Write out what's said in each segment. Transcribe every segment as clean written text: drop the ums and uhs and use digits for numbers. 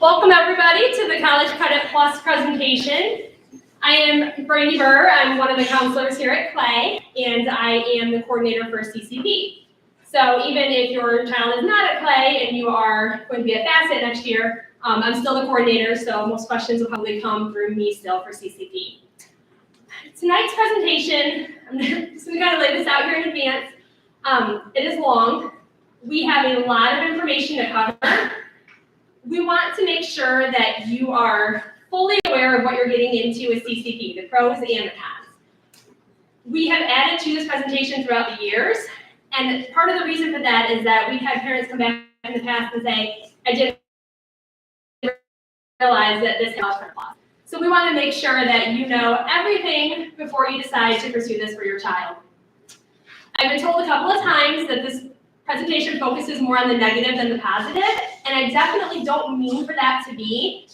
Welcome everybody to the College Credit Plus presentation. I am Brandy Burr. I'm one of the counselors here at Clay, and I am the coordinator for CCP. So even if your child is not at Clay and you are going to be at Facet next year, I'm still the coordinator, so most questions will probably come through me still for CCP. Tonight's presentation, I'm just going to lay this out here in advance. It is long. We have a lot of information to cover. We want to make sure that you are fully aware of what you're getting into with CCP, the pros and the cons. We have added to this presentation throughout the years, and part of the reason for that is that we've had parents come back in the past and say, I didn't realize that this was for class. So we want to make sure that you know everything before you decide to pursue this for your child. I've been told a couple of times that this presentation focuses more on the negative than the positive, and I definitely don't mean for that to be.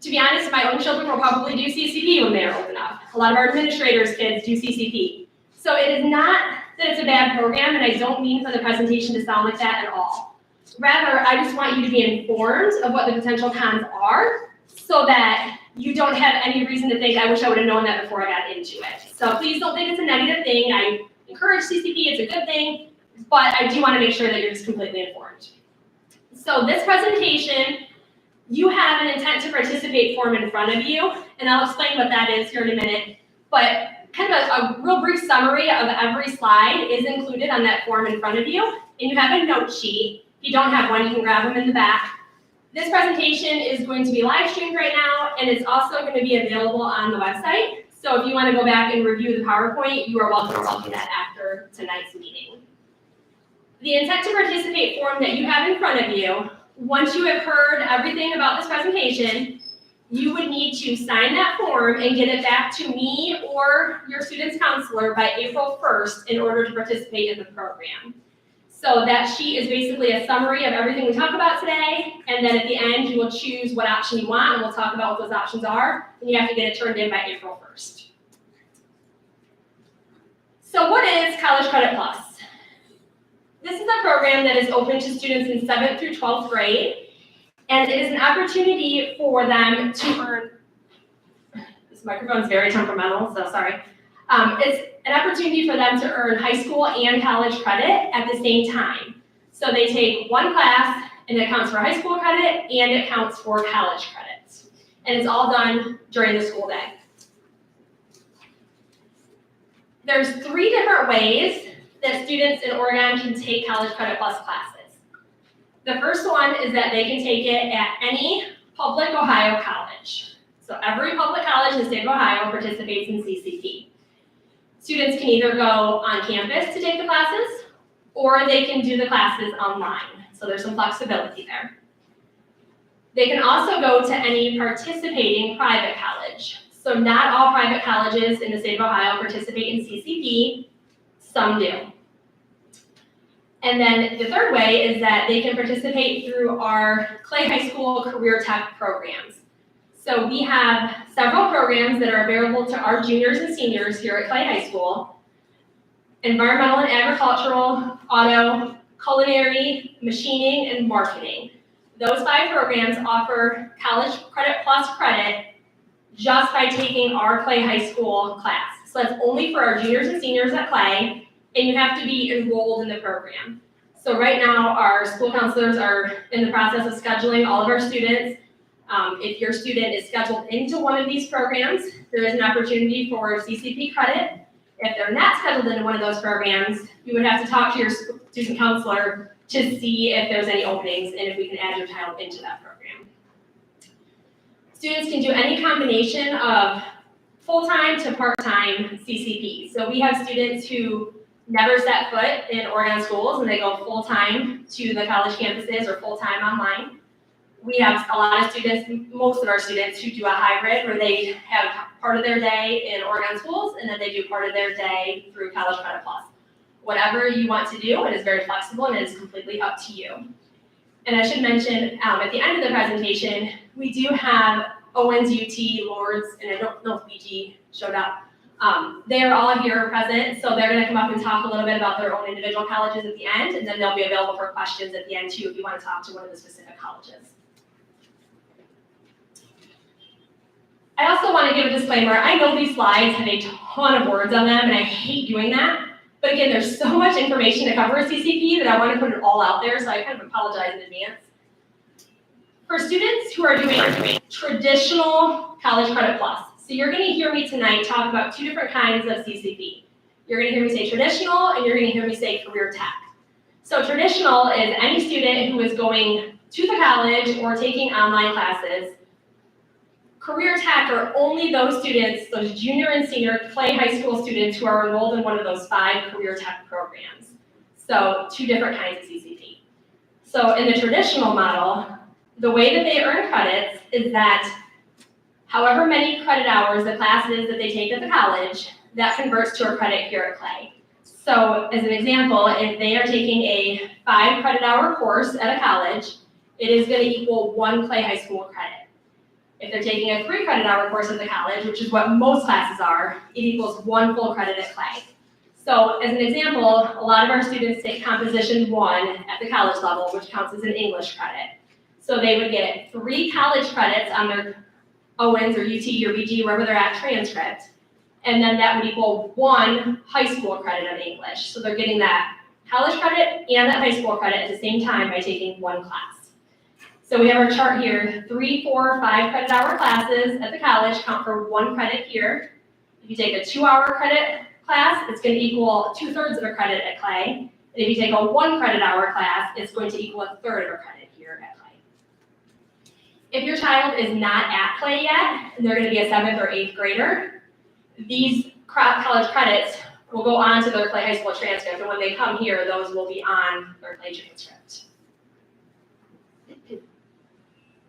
To be honest, my own children will probably do CCP when they're old enough. A lot of our administrators' kids do CCP. So it is not that it's a bad program, and I don't mean for the presentation to sound like that at all. Rather, I just want you to be informed of what the potential cons are so that you don't have any reason to think, I wish I would have known that before I got into it. So please don't think it's a negative thing. I encourage CCP, it's a good thing, but I do want to make sure that you're just completely informed. So this presentation, you have an intent to participate form in front of you, and I'll explain what that is here in a minute, but kind of a real brief summary of every slide is included on that form in front of you, and you have a note sheet. If you don't have one, you can grab them in the back. This presentation is going to be live streamed right now, and it's also going to be available on the website. So if you want to go back and review the PowerPoint, you are welcome to do that after tonight's meeting. The intent to participate form that you have in front of you, once you have heard everything about this presentation, you would need to sign that form and get it back to me or your student's counselor by April 1st in order to participate in the program. So that sheet is basically a summary of everything we talk about today, and then at the end you will choose what option you want, and we'll talk about what those options are, and you have to get it turned in by April 1st. So what is College Credit Plus? This is a program that is open to students in 7th through 12th grade, and it is an opportunity for them to earn, this microphone is very temperamental, so sorry. It's an opportunity for them to earn high school and college credit at the same time. So they take one class, and it counts for high school credit, and it counts for college credits. And it's all done during the school day. There's 3 different ways that students in Oregon can take College Credit Plus classes. The first one is that they can take it at any public Ohio college. So every public college in the state of Ohio participates in CCP. Students can either go on campus to take the classes, or they can do the classes online. So there's some flexibility there. They can also go to any participating private college. So not all private colleges in the state of Ohio participate in CCP, some do. And then the third way is that they can participate through our Clay High School Career Tech programs. So we have several programs that are available to our juniors and seniors here at Clay High School: environmental and agricultural, auto, culinary, machining, and marketing. Those 5 programs offer College Credit Plus credit just by taking our Clay High School class. So that's only for our juniors and seniors at Clay, and you have to be enrolled in the program. So right now, our school counselors are in the process of scheduling all of our students. If your student is scheduled into one of these programs, there is an opportunity for CCP credit. If they're not scheduled into one of those programs, you would have to talk to your student counselor to see if there's any openings and if we can add your child into that program. Students can do any combination of full-time to part-time CCP. So we have students who never set foot in Oregon schools and they go full-time to the college campuses or full-time online. We have a lot of students, most of our students, who do a hybrid where they have part of their day in Oregon schools and then they do part of their day through College Credit Plus. Whatever you want to do, it is very flexible and it is completely up to you. And I should mention, at the end of the presentation, we do have Owens, UT, Lords, and I don't know if BG showed up. They are all here present, so they're going to come up and talk a little bit about their own individual colleges at the end, and then they'll be available for questions at the end too if you want to talk to one of the specific colleges. I also want to give a disclaimer. I know these slides have a ton of words on them, and I hate doing that. But again, there's so much information to cover a CCP that I want to put it all out there, so I kind of apologize in advance. For students who are doing traditional College Credit Plus, so you're going to hear me tonight talk about two different kinds of CCP. You're going to hear me say traditional, and you're going to hear me say career tech. So traditional is any student who is going to the college or taking online classes. Career tech are only those students, those junior and senior clay high school students who are enrolled in one of those 5 career tech programs. So 2 different kinds of CCP. So in the traditional model, the way that they earn credits is that however many credit hours the class is that they take at the college, that converts to a credit here at Clay. So as an example, if they are taking a 5 credit hour course at a college, it is going to equal 1 Clay High School credit. If they're taking a 3 credit hour course at the college, which is what most classes are, it equals 1 full credit at Clay. So as an example, a lot of our students take Composition 1 at the college level, which counts as an English credit. So they would get 3 college credits on their Owens or UT or BG, wherever they're at, transcript, and then that would equal 1 high school credit of English. So they're getting that college credit and that high school credit at the same time by taking 1 class. So we have our chart here, 3, 4, 5 credit hour classes at the college count for 1 credit here. If you take a 2-hour credit class, it's going to equal 2/3 of a credit at Clay. And if you take a 1 credit hour class, it's going to equal 1/3 of a credit here at Clay. If your child is not at Clay yet, and they're going to be a 7th or 8th grader, these college credits will go on to their Clay High School transcript, and when they come here, those will be on their Clay transcript.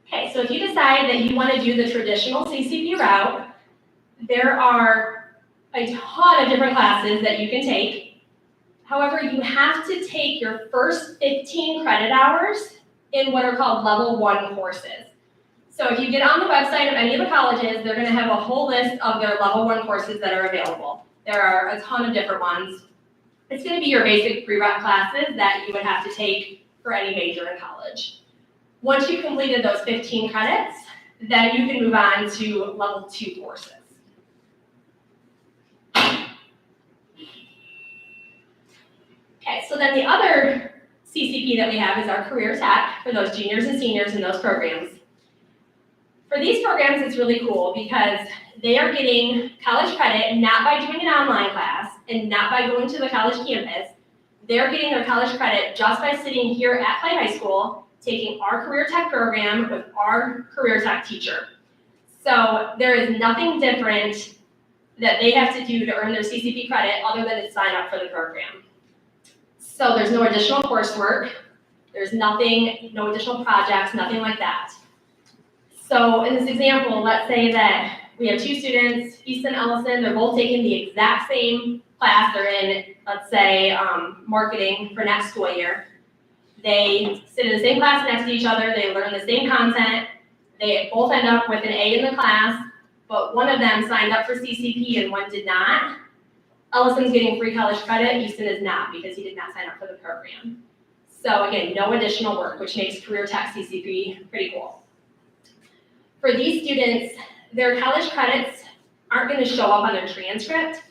Okay, so if you decide that you want to do the traditional CCP route, there are a ton of different classes that you can take. However, you have to take your first 15 credit hours in what are called level 1 courses. So if you get on the website of any of the colleges, they're going to have a whole list of their level 1 courses that are available. There are a ton of different ones. It's going to be your basic pre-req classes that you would have to take for any major in college. Once you've completed those 15 credits, then you can move on to level 2 courses. Okay, so then the other CCP that we have is our career tech for those juniors and seniors in those programs. For these programs, it's really cool because they are getting college credit not by doing an online class and not by going to the college campus. They're getting their college credit just by sitting here at Clay High School, taking our career tech program with our career tech teacher. So there is nothing different that they have to do to earn their CCP credit other than to sign up for the program. So there's no additional coursework, there's nothing, no additional projects, nothing like that. So in this example, let's say that we have 2 students, Easton and Ellison, they're both taking the exact same class. They're in, let's say, marketing for next school year. They sit in the same class next to each other, they learn the same content, they both end up with an A in the class, but one of them signed up for CCP and one did not. Ellison's getting free college credit, Easton is not because he did not sign up for the program. So again, no additional work, which makes career tech CCP pretty cool. For these students, their college credits aren't going to show up on their transcript.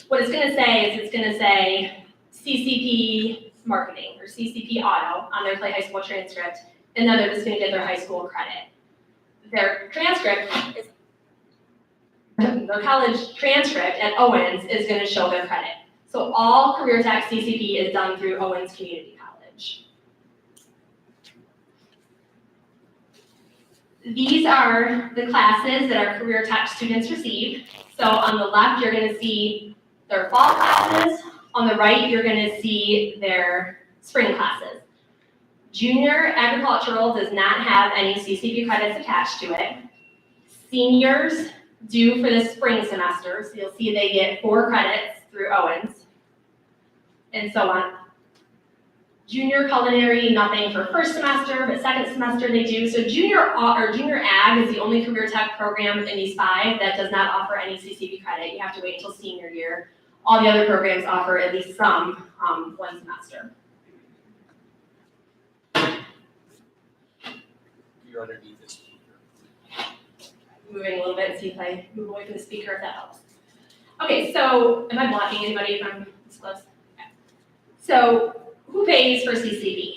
What it's going to say is it's going to say CCP marketing or CCP auto on their Clay High School transcript, and then they're just going to get their high school credit. Their transcript is, their college transcript at Owens is going to show their credit. So all career tech CCP is done through Owens Community College. These are the classes that our career tech students receive. So on the left, you're going to see their fall classes. On the right, you're going to see their spring classes. Junior agricultural does not have any CCP credits attached to it. Seniors do for the spring semester, so you'll see they get 4 credits through Owens, and so on. Junior culinary, nothing for first semester, but second semester they do. So junior ag is the only career tech program in these 5 that does not offer any CCP credit. You have to wait until senior year. All the other programs offer at least some 1 semester. You're underneath this. moving a little bit and see if I move away from the speaker, if that helps. Okay, so am I blocking anybody if I'm this close? Okay. So who pays for CCP?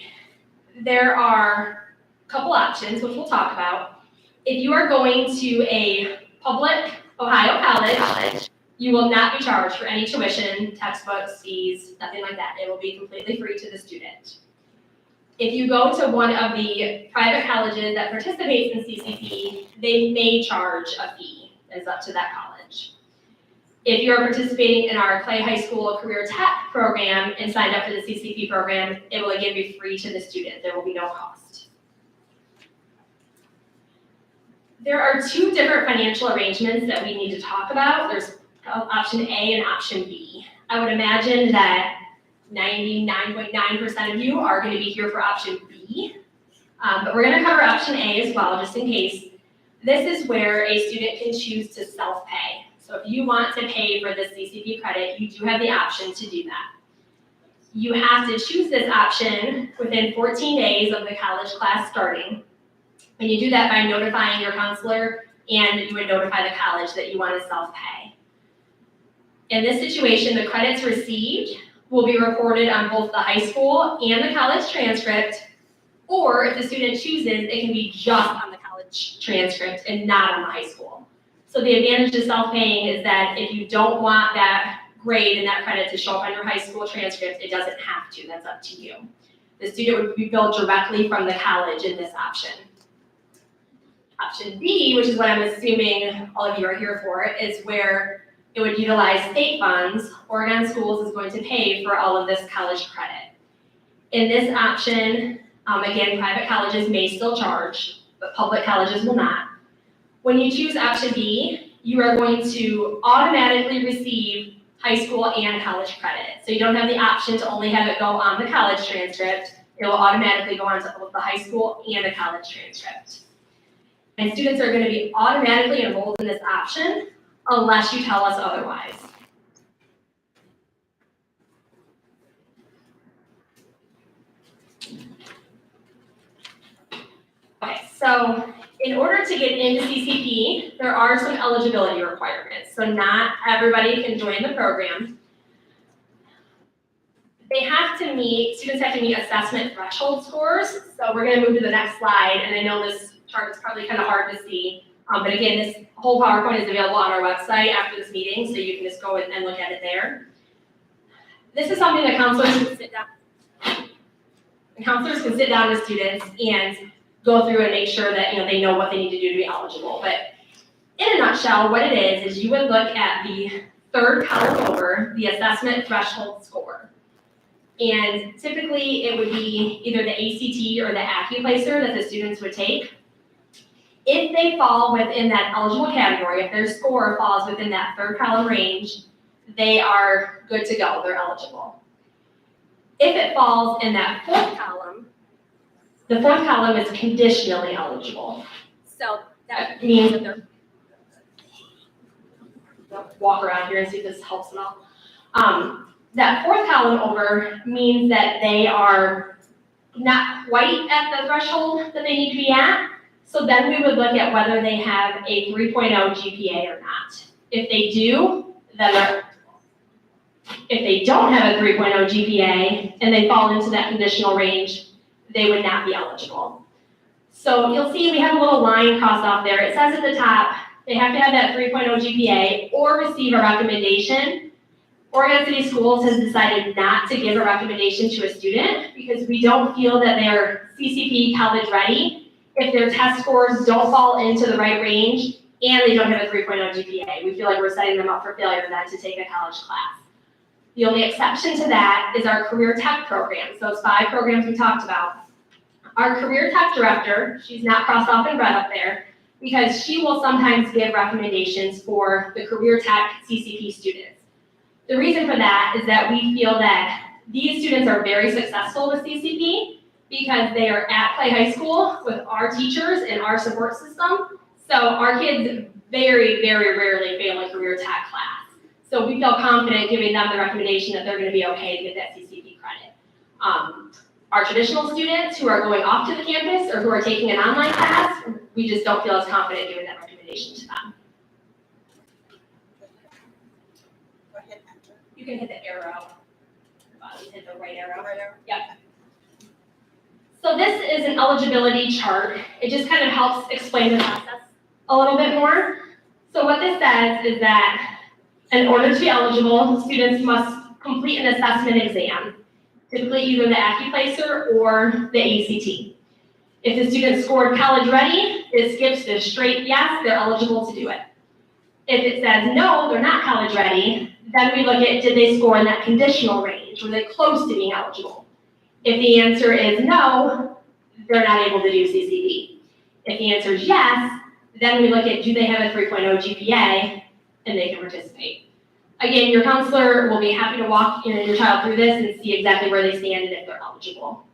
There are a couple options, which we'll talk about. If you are going to a public Ohio college, you will not be charged for any tuition, textbooks, fees, nothing like that. It will be completely free to the student. If you go to one of the private colleges that participates in CCP, they may charge a fee. It's up to that college. If you're participating in our Clay High School Career Tech program and signed up for the CCP program, it will again be free to the student. There will be no cost. There are two different financial arrangements that we need to talk about. There's option A and option B. I would imagine that 99.9% of you are going to be here for option B, but we're going to cover option A as well, just in case. This is where a student can choose to self-pay. So if you want to pay for this CCP credit, you do have the option to do that. You have to choose this option within 14 days of the college class starting. And you do that by notifying your counselor, and you would notify the college that you want to self-pay. In this situation, the credits received will be recorded on both the high school and the college transcript, or if the student chooses, it can be just on the college transcript and not on the high school. So the advantage of self-paying is that if you don't want that grade and that credit to show up on your high school transcript, it doesn't have to, that's up to you. The student would be billed directly from the college in this option. Option B, which is what I'm assuming all of you are here for, is where it would utilize state funds. Oregon Schools is going to pay for all of this college credit. In this option, again, private colleges may still charge, but public colleges will not. When you choose option B, you are going to automatically receive high school and college credit. So you don't have the option to only have it go on the college transcript. It will automatically go on to both the high school and the college transcript. And students are going to be automatically enrolled in this option unless you tell us otherwise. Okay, so in order to get into CCP, there are some eligibility requirements. So not everybody can join the program. Students have to meet assessment threshold scores. So we're going to move to the next slide, and I know this chart is probably kind of hard to see. But again, this whole PowerPoint is available on our website after this meeting, so you can just go and look at it there. This is something that counselors can sit down. Counselors can sit down with students and go through and make sure that they know what they need to do to be eligible. But in a nutshell, what it is you would look at the third column over, the assessment threshold score. And typically it would be either the ACT or the AccuPlacer that the students would take. If they fall within that eligible category, if their score falls within that third column range, they are good to go, they're eligible. If it falls in that fourth column, the fourth column is conditionally eligible. So that means that they're, I'll walk around here and see if this helps them out. That fourth column over means that they are not quite at the threshold that they need to be at. So then we would look at whether they have a 3.0 GPA or not. If they do, then they're eligible. If they don't have a 3.0 GPA and they fall into that conditional range, they would not be eligible. So you'll see we have a little line crossed off there. It says at the top, they have to have that 3.0 GPA or receive a recommendation. Oregon City Schools has decided not to give a recommendation to a student because we don't feel that they're CCP college ready if their test scores don't fall into the right range and they don't have a 3.0 GPA. We feel like we're setting them up for failure then to take a college class. The only exception to that is our Career Tech programs, those 5 programs we talked about. Our Career Tech director, she's not crossed off in red up there, because she will sometimes give recommendations for the Career Tech CCP students. The reason for that is that we feel that these students are very successful with CCP because they are at Clay High School with our teachers and our support system. So our kids very, very rarely fail a Career Tech class. So we feel confident giving them the recommendation that they're going to be okay to get that CCP credit. Our traditional students who are going off to the campus or who are taking an online class, we just don't feel as confident giving that recommendation. recommendation to them. Go ahead, enter. You can hit the arrow. Hit the right arrow. Right arrow. Yep. So this is an eligibility chart. It just kind of helps explain the process a little bit more. So what this says is that in order to be eligible, students must complete an assessment exam, typically either the AccuPlacer or the ACT. If the student scored college ready, it skips the straight yes, they're eligible to do it. If it says no, they're not college ready, then we look at did they score in that conditional range? Were they close to being eligible? If the answer is no, they're not able to do CCP. If the answer is yes, then we look at do they have a 3.0 GPA and they can participate. Again, your counselor will be happy to walk your child through this and see exactly where they stand and if they're eligible.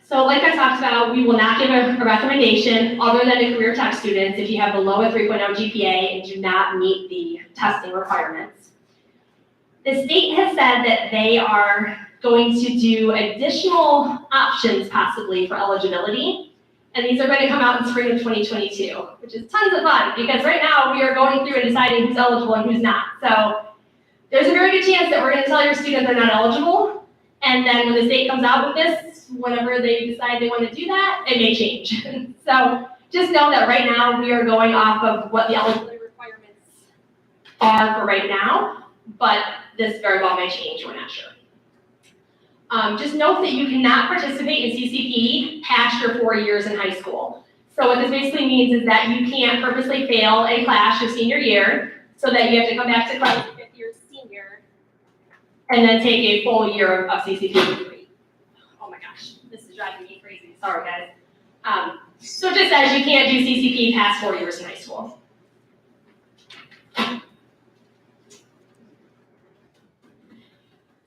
So like I talked about, we will not give a recommendation other than to career tech students if you have below a 3.0 GPA and do not meet the testing requirements. The state has said that they are going to do additional options possibly for eligibility, and these are going to come out in spring of 2022, which is tons of fun because right now we are going through and deciding who's eligible and who's not. So there's a very good chance that we're going to tell your student they're not eligible, and then when the state comes out with this, whenever they decide they want to do that, it may change. So just know that right now we are going off of what the eligibility requirements are for right now, but this very well may change, we're not sure. Just note that you cannot participate in CCP past your 4 years in high school. So what this basically means is that you can't purposely fail a class your senior year so that you have to come back to class your 5th year senior and then take a full year of CCP degree. Oh my gosh, this is driving me crazy. Sorry, guys. So it just says you can't do CCP past 4 years in high school.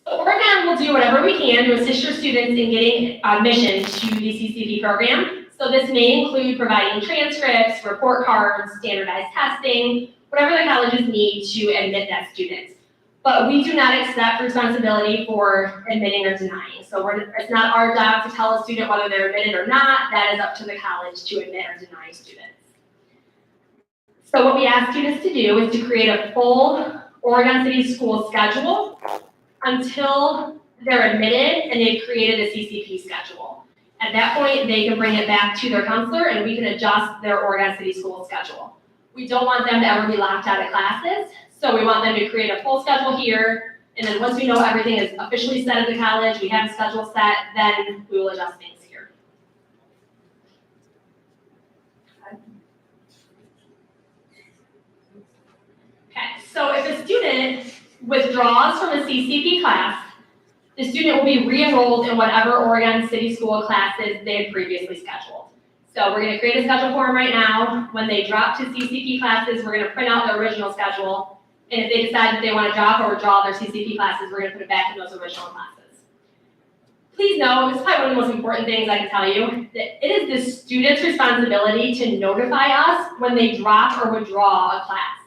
Oregon will do whatever we can to assist your students in getting admission to the CCP program. So this may include providing transcripts, report cards, standardized testing, whatever the colleges need to admit that student. But we do not accept responsibility for admitting or denying. So it's not our job to tell a student whether they're admitted or not. That is up to the college to admit or deny students. So what we ask students to do is to create a full Oregon City school schedule until they're admitted and they've created a CCP schedule. At that point, they can bring it back to their counselor and we can adjust their Oregon City school schedule. We don't want them to ever be locked out of classes, so we want them to create a full schedule here, and then once we know everything is officially set at the college, we have a schedule set, then we will adjust things here. Okay, so if a student withdraws from a CCP class, the student will be re-enrolled in whatever Oregon City School classes they had previously scheduled. So we're going to create a schedule for them right now. When they drop to CCP classes, we're going to print out their original schedule. And if they decide that they want to drop or withdraw their CCP classes, we're going to put it back in those original classes. Please know, this is probably one of the most important things I can tell you, that it is the student's responsibility to notify us when they drop or withdraw a class.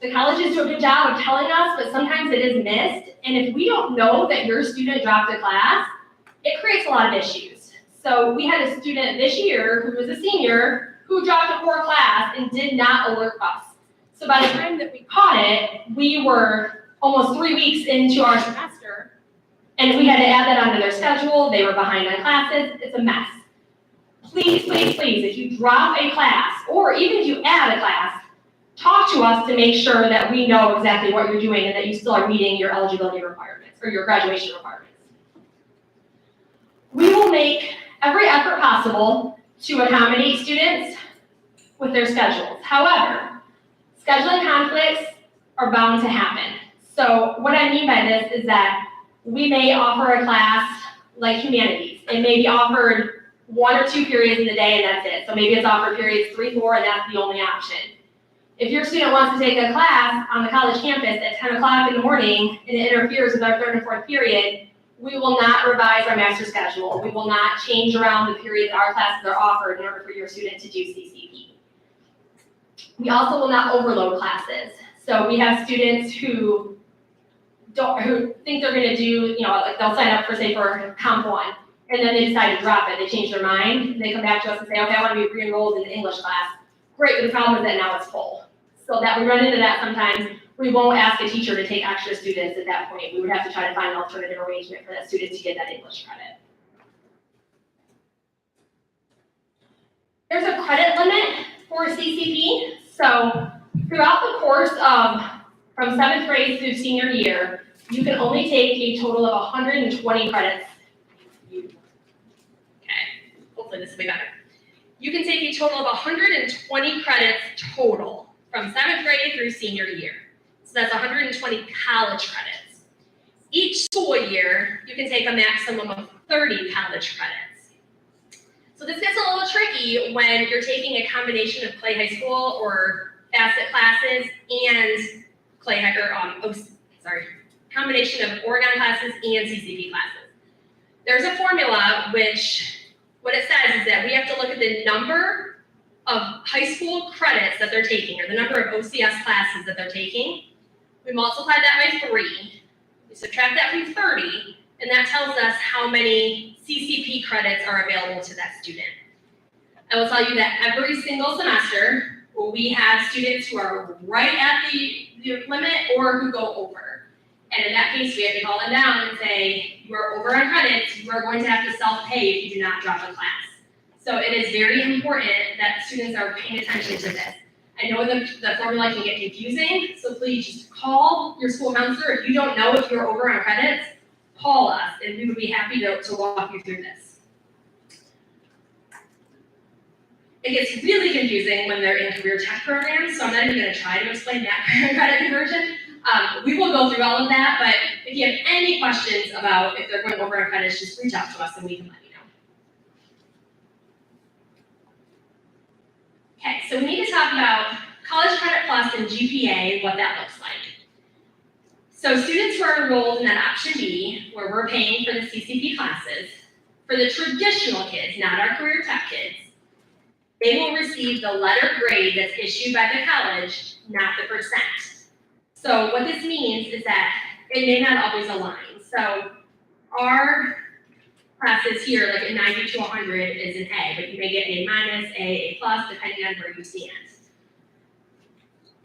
The colleges do a good job of telling us, but sometimes it is missed. And if we don't know that your student dropped a class, it creates a lot of issues. So we had a student this year who was a senior who dropped a core class and did not alert us. So by the time that we caught it, we were almost 3 weeks into our semester, and we had to add that onto their schedule. They were behind on classes. It's a mess. Please, please, please, if you drop a class, or even if you add a class, talk to us to make sure that we know exactly what you're doing and that you still are meeting your eligibility requirements or your graduation requirements. We will make every effort possible to accommodate students with their schedules. However, scheduling conflicts are bound to happen. So what I mean by this is that we may offer a class like humanities. It may be offered 1 or 2 periods in the day and that's it. So maybe it's offered periods 3, 4, and that's the only option. If your student wants to take a class on the college campus at 10 o'clock in the morning and it interferes with our 3rd and 4th period, we will not revise our master schedule. We will not change around the period that our classes are offered in order for your student to do CCP. We also will not overload classes. So we have students who think they're going to do, like they'll sign up for, say, for Comp 1. and then they decide to drop it, they change their mind, and they come back to us and say, okay, I want to be re-enrolled in the English class. Great, but the problem is that now it's full. So that we run into that sometimes, we won't ask a teacher to take extra students at that point. We would have to try to find an alternative arrangement for that student to get that English credit. There's a credit limit for CCP. So throughout the course of from 7th grade through senior year, you can only take a total of 120 credits. Okay, hopefully this will be better. You can take a total of 120 credits total from 7th grade through senior year. So that's 120 college credits. Each school year, you can take a maximum of 30 college credits. So this gets a little tricky when you're taking a combination of Clay High School or facet classes and combination of Oregon classes and CCP classes. There's a formula which, what it says is that we have to look at the number of high school credits that they're taking, or the number of OCS classes that they're taking. We multiply that by 3, we subtract that from 30, and that tells us how many CCP credits are available to that student. I will tell you that every single semester, we have students who are right at the limit or who go over. And in that case, we have to call them down and say, you are over on credits, you are going to have to self-pay if you do not drop a class. So it is very important that students are paying attention to this. I know the formula can get confusing, so please just call your school counselor. If you don't know if you're over on credits, call us, and we would be happy to walk you through this. It gets really confusing when they're in career tech programs, so I'm not even going to try to explain that credit conversion. We will go through all of that, but if you have any questions about if they're going over on credits, just reach out to us and we can let you know. Okay, so we need to talk about College Credit Plus and GPA, what that looks like. So students who are enrolled in that option B, where we're paying for the CCP classes, for the traditional kids, not our career tech kids, they will receive the letter grade that's issued by the college, not the percent. So what this means is that it may not always align. So our classes here, like a 90 to 100 is an A, but you may get A minus, A plus, depending on where you stand.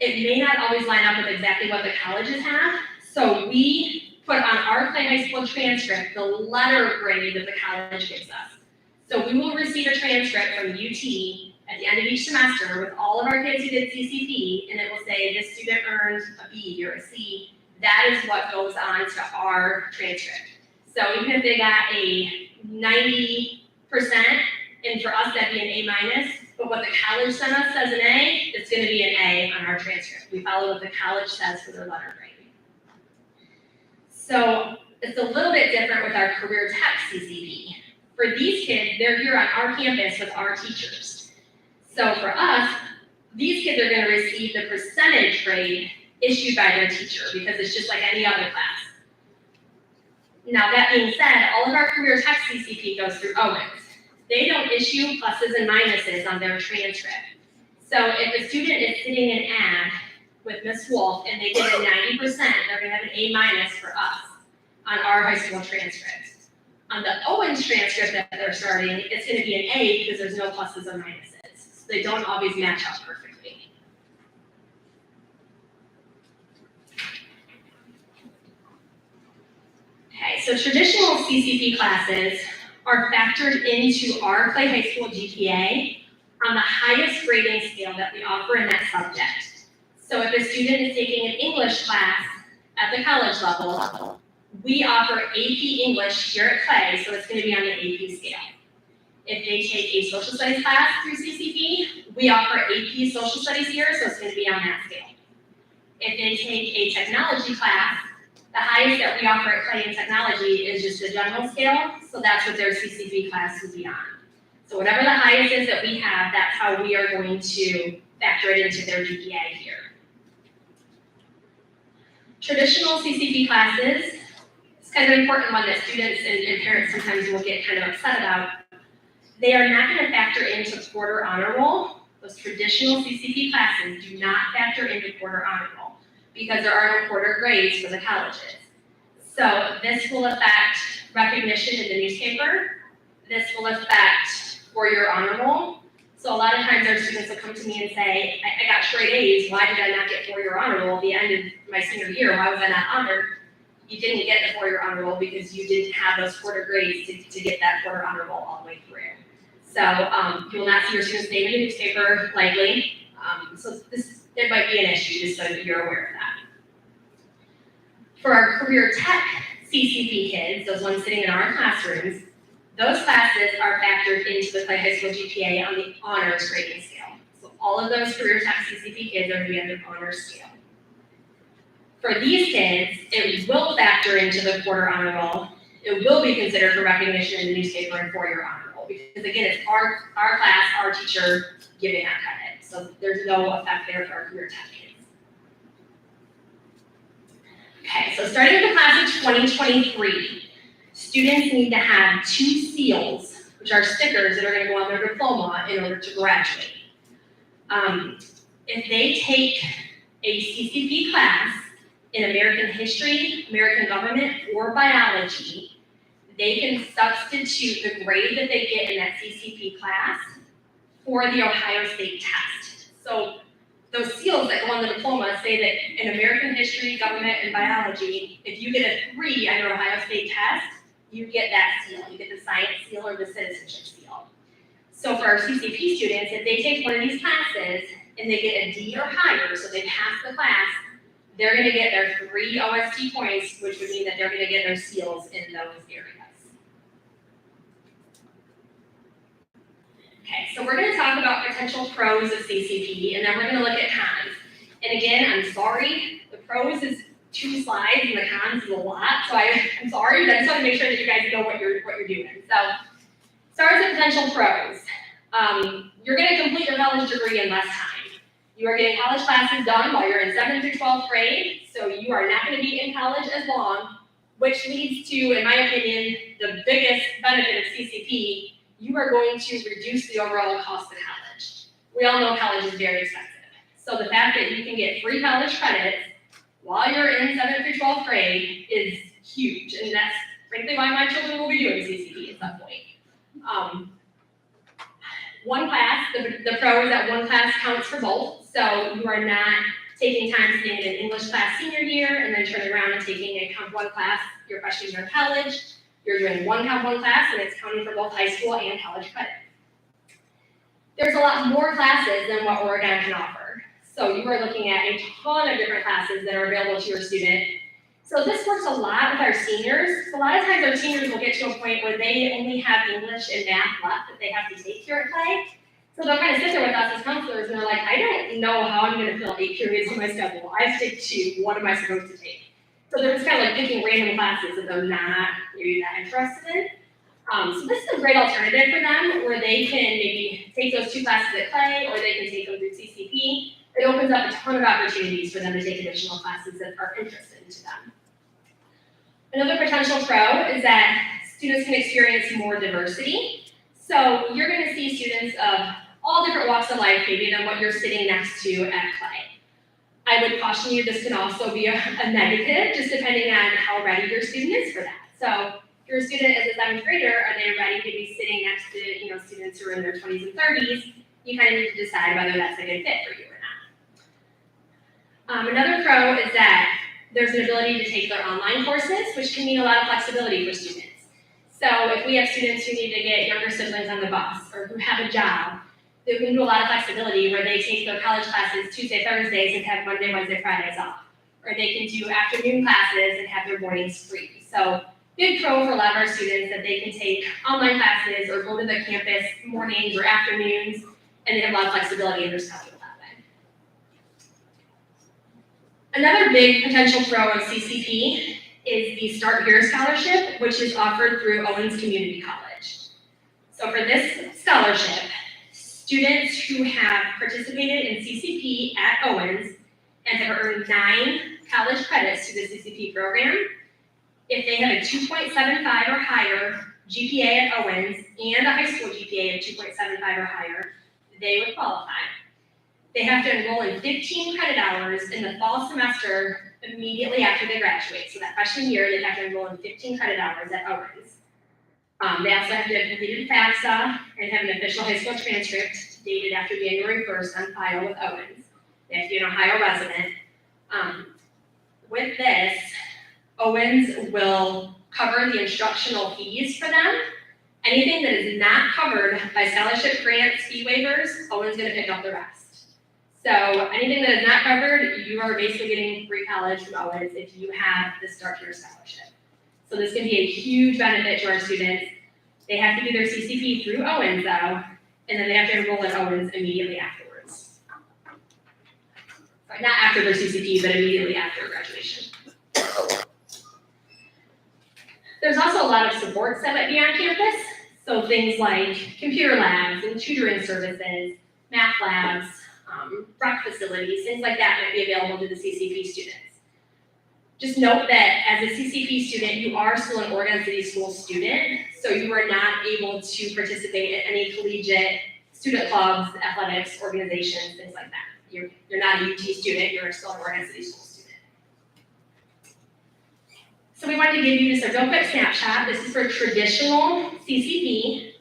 It may not always line up with exactly what the colleges have, so we put on our Clay High School transcript the letter grade that the college gives us. So we will receive a transcript from UT at the end of each semester with all of our kids who did CCP, and it will say this student earned a B or a C. That is what goes on to our transcript. So even if they got a 90%, and for us that'd be an A minus, but what the college sent us as an A, it's going to be an A on our transcript. We follow what the college says for their letter grade. So it's a little bit different with our career tech CCP. For these kids, they're here on our campus with our teachers. So for us, these kids are going to receive the percentage grade issued by their teacher because it's just like any other class. Now that being said, all of our career tech CCP goes through Owens. They don't issue pluses and minuses on their transcript. So if a student is sitting in ad with Ms. Wolf and they get a 90%, they're going to have an A minus for us on our high school transcript. On the Owens transcript that they're starting, it's going to be an A because there's no pluses or minuses. So they don't always match up perfectly. Okay, so traditional CCP classes are factored into our Clay High School GPA on the highest grading scale that we offer in that subject. So if a student is taking an English class at the college level, we offer AP English here at Clay, so it's going to be on the AP scale. If they take a social studies class through CCP, we offer AP social studies here, so it's going to be on that scale. If they take a technology class, the highest that we offer at Clay in technology is just the general scale, so that's what their CCP class would be on. So whatever the highest is that we have, that's how we are going to factor it into their GPA here. Traditional CCP classes, it's kind of an important one that students and parents sometimes will get kind of upset about. They are not going to factor into quarter honor roll. Those traditional CCP classes do not factor into quarter honor roll because there are no quarter grades for the colleges. So this will affect recognition in the newspaper. this will affect four-year honor roll. So a lot of times our students will come to me and say, I got straight A's, why did I not get four-year honor roll at the end of my senior year? Why was I not honored? You didn't get the four-year honor roll because you didn't have those quarter grades to get that quarter honor roll all the way through. So you will not see your student's name in the newspaper likely. So it might be an issue, just so that you're aware of that. For our career tech CCP kids, those ones sitting in our classrooms, those classes are factored into the high school GPA on the honors grading scale. So all of those career tech CCP kids are going to be on the honors scale. For these kids, it will factor into the quarter honor roll. It will be considered for recognition in the newspaper and four-year honor roll because again, it's our class, our teacher giving that credit. So there's no effect there for our career tech kids. Okay, so starting with the class of 2023, students need to have 2 seals, which are stickers that are going to go on their diploma in order to graduate. If they take a CCP class in American history, American government, or biology, they can substitute the grade that they get in that CCP class for the Ohio State test. So those seals that go on the diploma say that in American history, government, and biology, if you get a 3 on your Ohio State test, you get that seal. You get the science seal or the citizenship seal. So for our CCP students, if they take one of these classes and they get a D or higher, so they pass the class, they're going to get their 3 OST points, which would mean that they're going to get their seals in those areas. Okay, so we're going to talk about potential pros of CCP, and then we're going to look at cons. And again, I'm sorry, the pros is 2 slides, and the cons is a lot, so I'm sorry, but I just want to make sure that you guys know what you're doing. So, start with the potential pros. You're going to complete your college degree in less time. You are getting college classes done while you're in 7th through 12th grade, so you are not going to be in college as long, which leads to, in my opinion, the biggest benefit of CCP. You are going to reduce the overall cost of college. We all know college is very expensive. So the fact that you can get free college credits while you're in 7th through 12th grade is huge. And that's frankly why my children will be doing CCP at some point. One class, the pro is that one class counts for both. So you are not taking time sitting in an English class senior year and then turning around and taking a Comp 1 class your freshman year in college. You're doing one Comp 1 class and it's counting for both high school and college credit. There's a lot more classes than what Oregon can offer. So you are looking at a ton of different classes that are available to your student. So this works a lot with our seniors. So a lot of times our seniors will get to a point where they only have English and math left that they have to take here at Clay. So they'll kind of sit there with us as counselors and they're like, I don't know how I'm going to fill 8 periods in my schedule. I stick to what am I supposed to take? So they're just kind of like picking random classes that they're not maybe that interested in. So this is a great alternative for them where they can maybe take those 2 classes at Clay or they can take them through CCP. It opens up a ton of opportunities for them to take additional classes that are interesting to them. Another potential pro is that students can experience more diversity. So you're going to see students of all different walks of life maybe than what you're sitting next to at Clay. I would caution you this can also be a negative just depending on how ready your student is for that. So if your student is a 7th grader, are they ready to be sitting next to students who are in their 20s and 30s? You kind of need to decide whether that's a good fit for you or not. Another pro is that there's an ability to take their online courses, which can mean a lot of flexibility for students. So if we have students who need to get younger siblings on the bus or who have a job, they can do a lot of flexibility where they take their college classes Tuesday, Thursdays and have Monday, Wednesday, Fridays off. Or they can do afternoon classes and have their mornings free. So big pro for a lot of our students that they can take online classes or go to the campus mornings or afternoons, and they have a lot of flexibility in their schedule that way. Another big potential pro of CCP is the Start Here Scholarship, which is offered through Owens Community College. So for this scholarship, students who have participated in CCP at Owens and have earned 9 college credits through the CCP program, if they have a 2.75 or higher GPA at Owens and a high school GPA of 2.75 or higher, they would qualify. They have to enroll in 15 credit hours in the fall semester immediately after they graduate. So that freshman year, they have to enroll in 15 credit hours at Owens. They also have to have completed FAFSA and have an official high school transcript dated after January 1st on file with Owens. They have to be an Ohio resident. With this, Owens will cover the instructional fees for them. Anything that is not covered by scholarship grants, fee waivers, Owens is going to pick up the rest. So anything that is not covered, you are basically getting free college from Owens if you have the Start Here scholarship. So this can be a huge benefit to our students. They have to do their CCP through Owens though, and then they have to enroll at Owens immediately afterwards. Sorry, not after their CCP, but immediately after graduation. There's also a lot of supports that might be on campus. So things like computer labs and tutoring services, math labs, rec facilities, things like that might be available to the CCP students. Just note that as a CCP student, you are still an Oregon City School student, so you are not able to participate in any collegiate student clubs, athletics, organizations, things like that. You're not a UT student, you're still an Oregon City School student. So we wanted to give you just a real quick snapshot. This is for traditional CCP.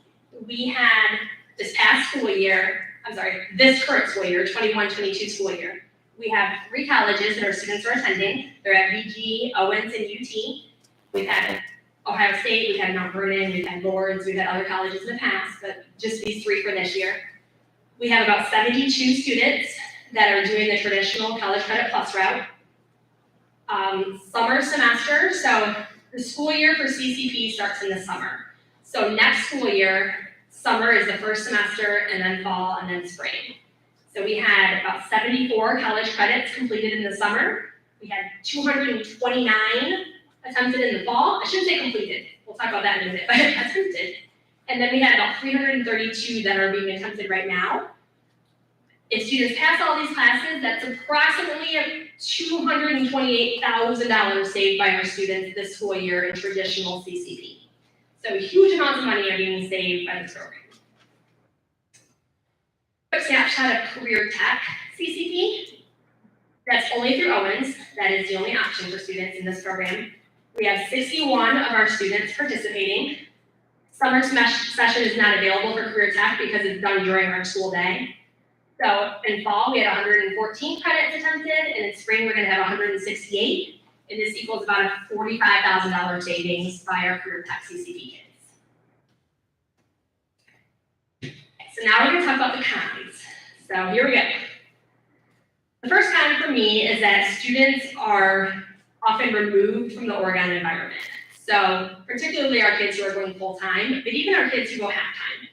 We had this current school year, 21-22 school year. We have 3 colleges that our students are attending. They're at BG, Owens, and UT. We've had Ohio State, we've had Mount Vernon, we've had Lourdes, we've had other colleges in the past, but just these 3 for this year. We have about 72 students that are doing the traditional College Credit Plus route. Summer semester, so the school year for CCP starts in the summer. So next school year, summer is the first semester, and then fall, and then spring. So we had about 74 college credits completed in the summer. We had 229 attempted in the fall. I shouldn't say completed. We'll talk about that in a minute, but attempted. And then we had about 332 that are being attempted right now. If students pass all these classes, that's approximately $228,000 saved by our students this school year in traditional CCP. So huge amounts of money are being saved by this program. Quick snapshot of Career Tech CCP. That's only through Owens. That is the only option for students in this program. We have 61 of our students participating. Summer session is not available for Career Tech because it's done during our school day. So in fall, we had 114 credits attempted, and in spring, we're going to have 168. And this equals about a $45,000 savings by our Career Tech CCP kids. So now we're going to talk about the cons. So here we go. The first con for me is that students are often removed from the Oregon environment. So particularly our kids who are going full-time, but even our kids who go half-time.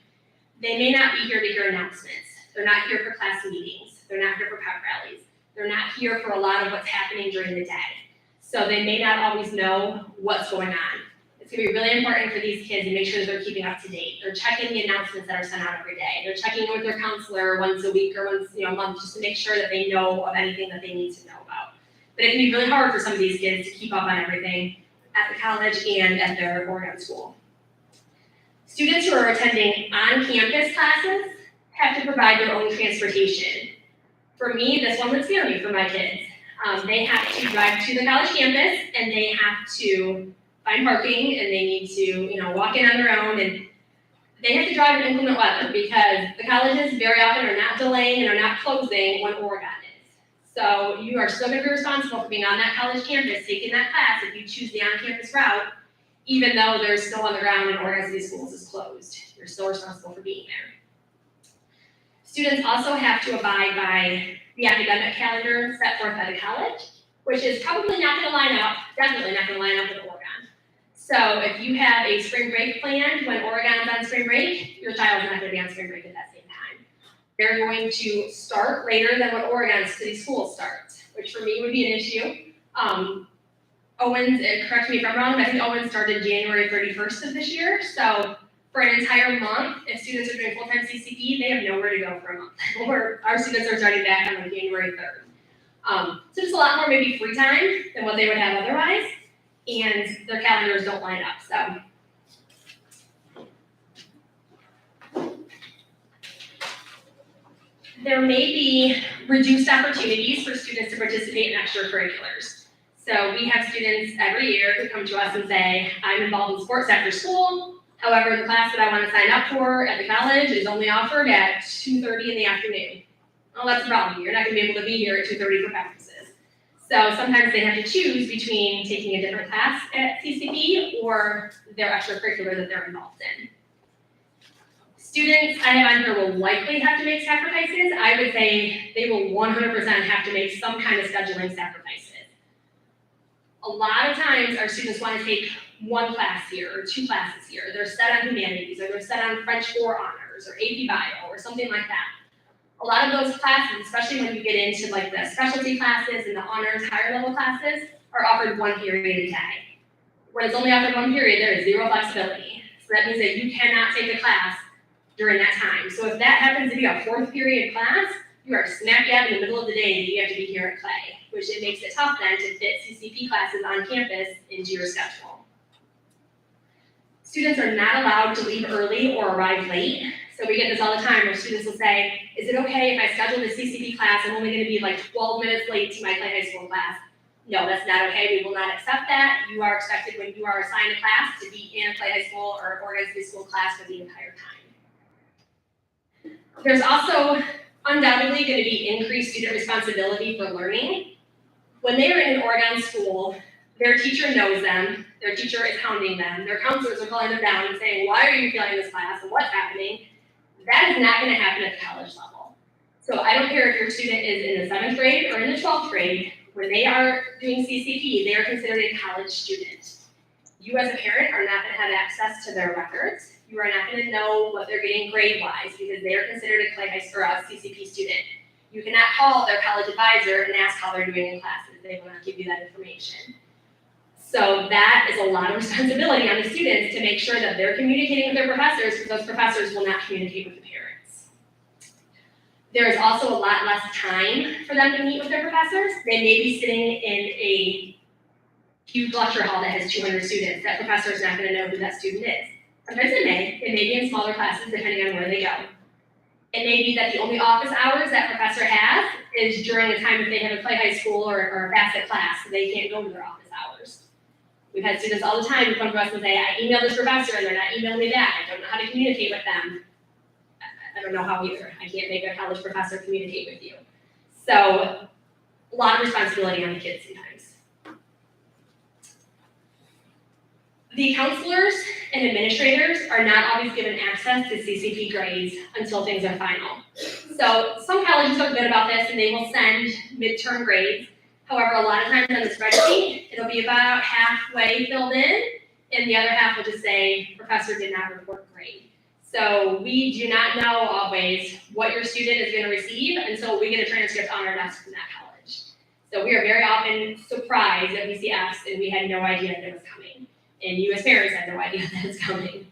They may not be here to hear announcements. They're not here for class meetings. They're not here for pep rallies. They're not here for a lot of what's happening during the day. So they may not always know what's going on. It's going to be really important for these kids to make sure that they're keeping up to date. They're checking the announcements that are sent out every day. They're checking in with their counselor once a week or once a month just to make sure that they know of anything that they need to know about. But it can be really hard for some of these kids to keep up on everything at the college and at their Oregon school. Students who are attending on-campus classes have to provide their own transportation. For me, this one would scare me for my kids. They have to drive to the college campus and they have to find parking and they need to, walk in on their own, and they have to drive in inclement weather because the colleges very often are not delaying and are not closing when Oregon is. So you are still going to be responsible for being on that college campus, taking that class if you choose the on-campus route, even though there's snow on the ground and Oregon City Schools is closed. You're still responsible for being there. Students also have to abide by the academic calendar set forth by the college, which is probably not going to line up, definitely not going to line up with Oregon. So if you have a spring break planned when Oregon's on spring break, your child is not going to be on spring break at that same time. They're going to start later than when Oregon City Schools start, which for me would be an issue. Owens, correct me if I'm wrong, but I think Owens started January 31st of this year. So for an entire month, if students are doing full-time CCP, they have nowhere to go for a month. Our students are starting back on January 3rd. So just a lot more maybe free time than what they would have otherwise, and their calendars don't line up, so. There may be reduced opportunities for students to participate in extracurriculars. So we have students every year who come to us and say, I'm involved in sports after school, However, the class that I want to sign up for at the college is only offered at 2:30 in the afternoon. Well, that's a problem. You're not going to be able to be here at 2:30 for practices. So sometimes they have to choose between taking a different class at CCP or their extracurricular that they're involved in. Students I have on here will likely have to make sacrifices. I would say they will 100% have to make some kind of scheduling sacrifices. A lot of times our students want to take one class here or two classes here. They're set on humanities or they're set on French 4 honors or AP Bio or something like that. A lot of those classes, especially when you get into like the specialty classes and the honors higher level classes, are offered one period a day. When it's only offered one period, there is zero flexibility. So that means that you cannot take a class during that time. So if that happens to be a 4th period class, you are smack dab in the middle of the day that you have to be here at Clay, which it makes it tough then to fit CCP classes on campus into your schedule. Students are not allowed to leave early or arrive late. So we get this all the time where students will say, is it okay if I schedule the CCP class? I'm only going to be like 12 minutes late to my Clay High School class. No, that's not okay. We will not accept that. You are expected when you are assigned a class to be in a Clay High School or organized high school class for the entire time. There's also undoubtedly going to be increased student responsibility for learning. When they are in an Oregon school, their teacher knows them, their teacher is hounding them, their counselors are calling them down and saying, why are you failing this class and what's happening? That is not going to happen at the college level. So I don't care if your student is in the 7th grade or in the 12th grade, when they are doing CCP, they are considered a college student. You as a parent are not going to have access to their records. You are not going to know what they're getting grade-wise because they are considered a Clay High School CCP student. You cannot call their college advisor and ask how they're doing in classes. They will not give you that information. So that is a lot of responsibility on the students to make sure that they're communicating with their professors because those professors will not communicate with the parents. There is also a lot less time for them to meet with their professors. They may be sitting in a huge lecture hall that has 200 students. That professor is not going to know who that student is. Sometimes it may be in smaller classes depending on where they go. It may be that the only office hours that professor has is during the time that they have a Clay High School or a FACET class, so they can't go to their office hours. We've had students all the time who come to us and say, I emailed this professor and they're not emailing me back. I don't know how to communicate with them. I don't know how either. I can't make a college professor communicate with you. So a lot of responsibility on the kids sometimes. The counselors and administrators are not always given access to CCP grades until things are final. So some colleges are good about this and they will send midterm grades. However, a lot of times on the spreadsheet, it'll be about halfway filled in and the other half will just say, professor did not report grade. So we do not know always what your student is going to receive until we get a transcript on our desk from that college. So we are very often surprised that we see Fs and we had no idea that it was coming. And you as parents had no idea that it's coming.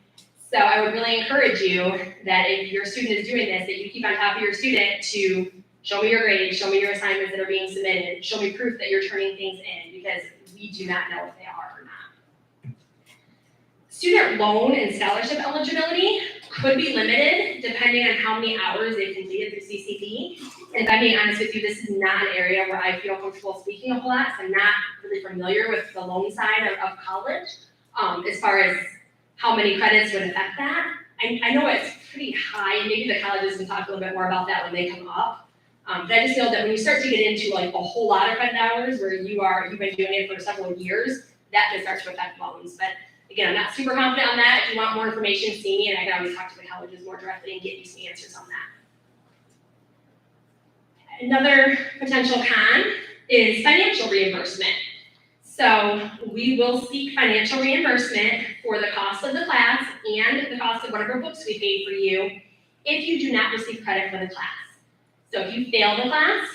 So I would really encourage you that if your student is doing this, that you keep on top of your student to show me your grades, show me your assignments that are being submitted, show me proof that you're turning things in, because we do not know if they are or not. Student loan and scholarship eligibility could be limited depending on how many hours they've completed through CCP. And if I'm being honest with you, this is not an area where I feel comfortable speaking a whole lot, so I'm not really familiar with the loan side of college. As far as how many credits would affect that. I know it's pretty high, and maybe the colleges can talk a little bit more about that when they come up. But I just know that when you start to get into like a whole lot of credit hours where you've been doing it for several years, that can start to affect loans. But again, I'm not super confident on that. If you want more information, see me, and I can always talk to the colleges more directly and get you some answers on that. Another potential con is financial reimbursement. So we will seek financial reimbursement for the cost of the class and the cost of whatever books we paid for you if you do not receive credit for the class. So if you fail the class,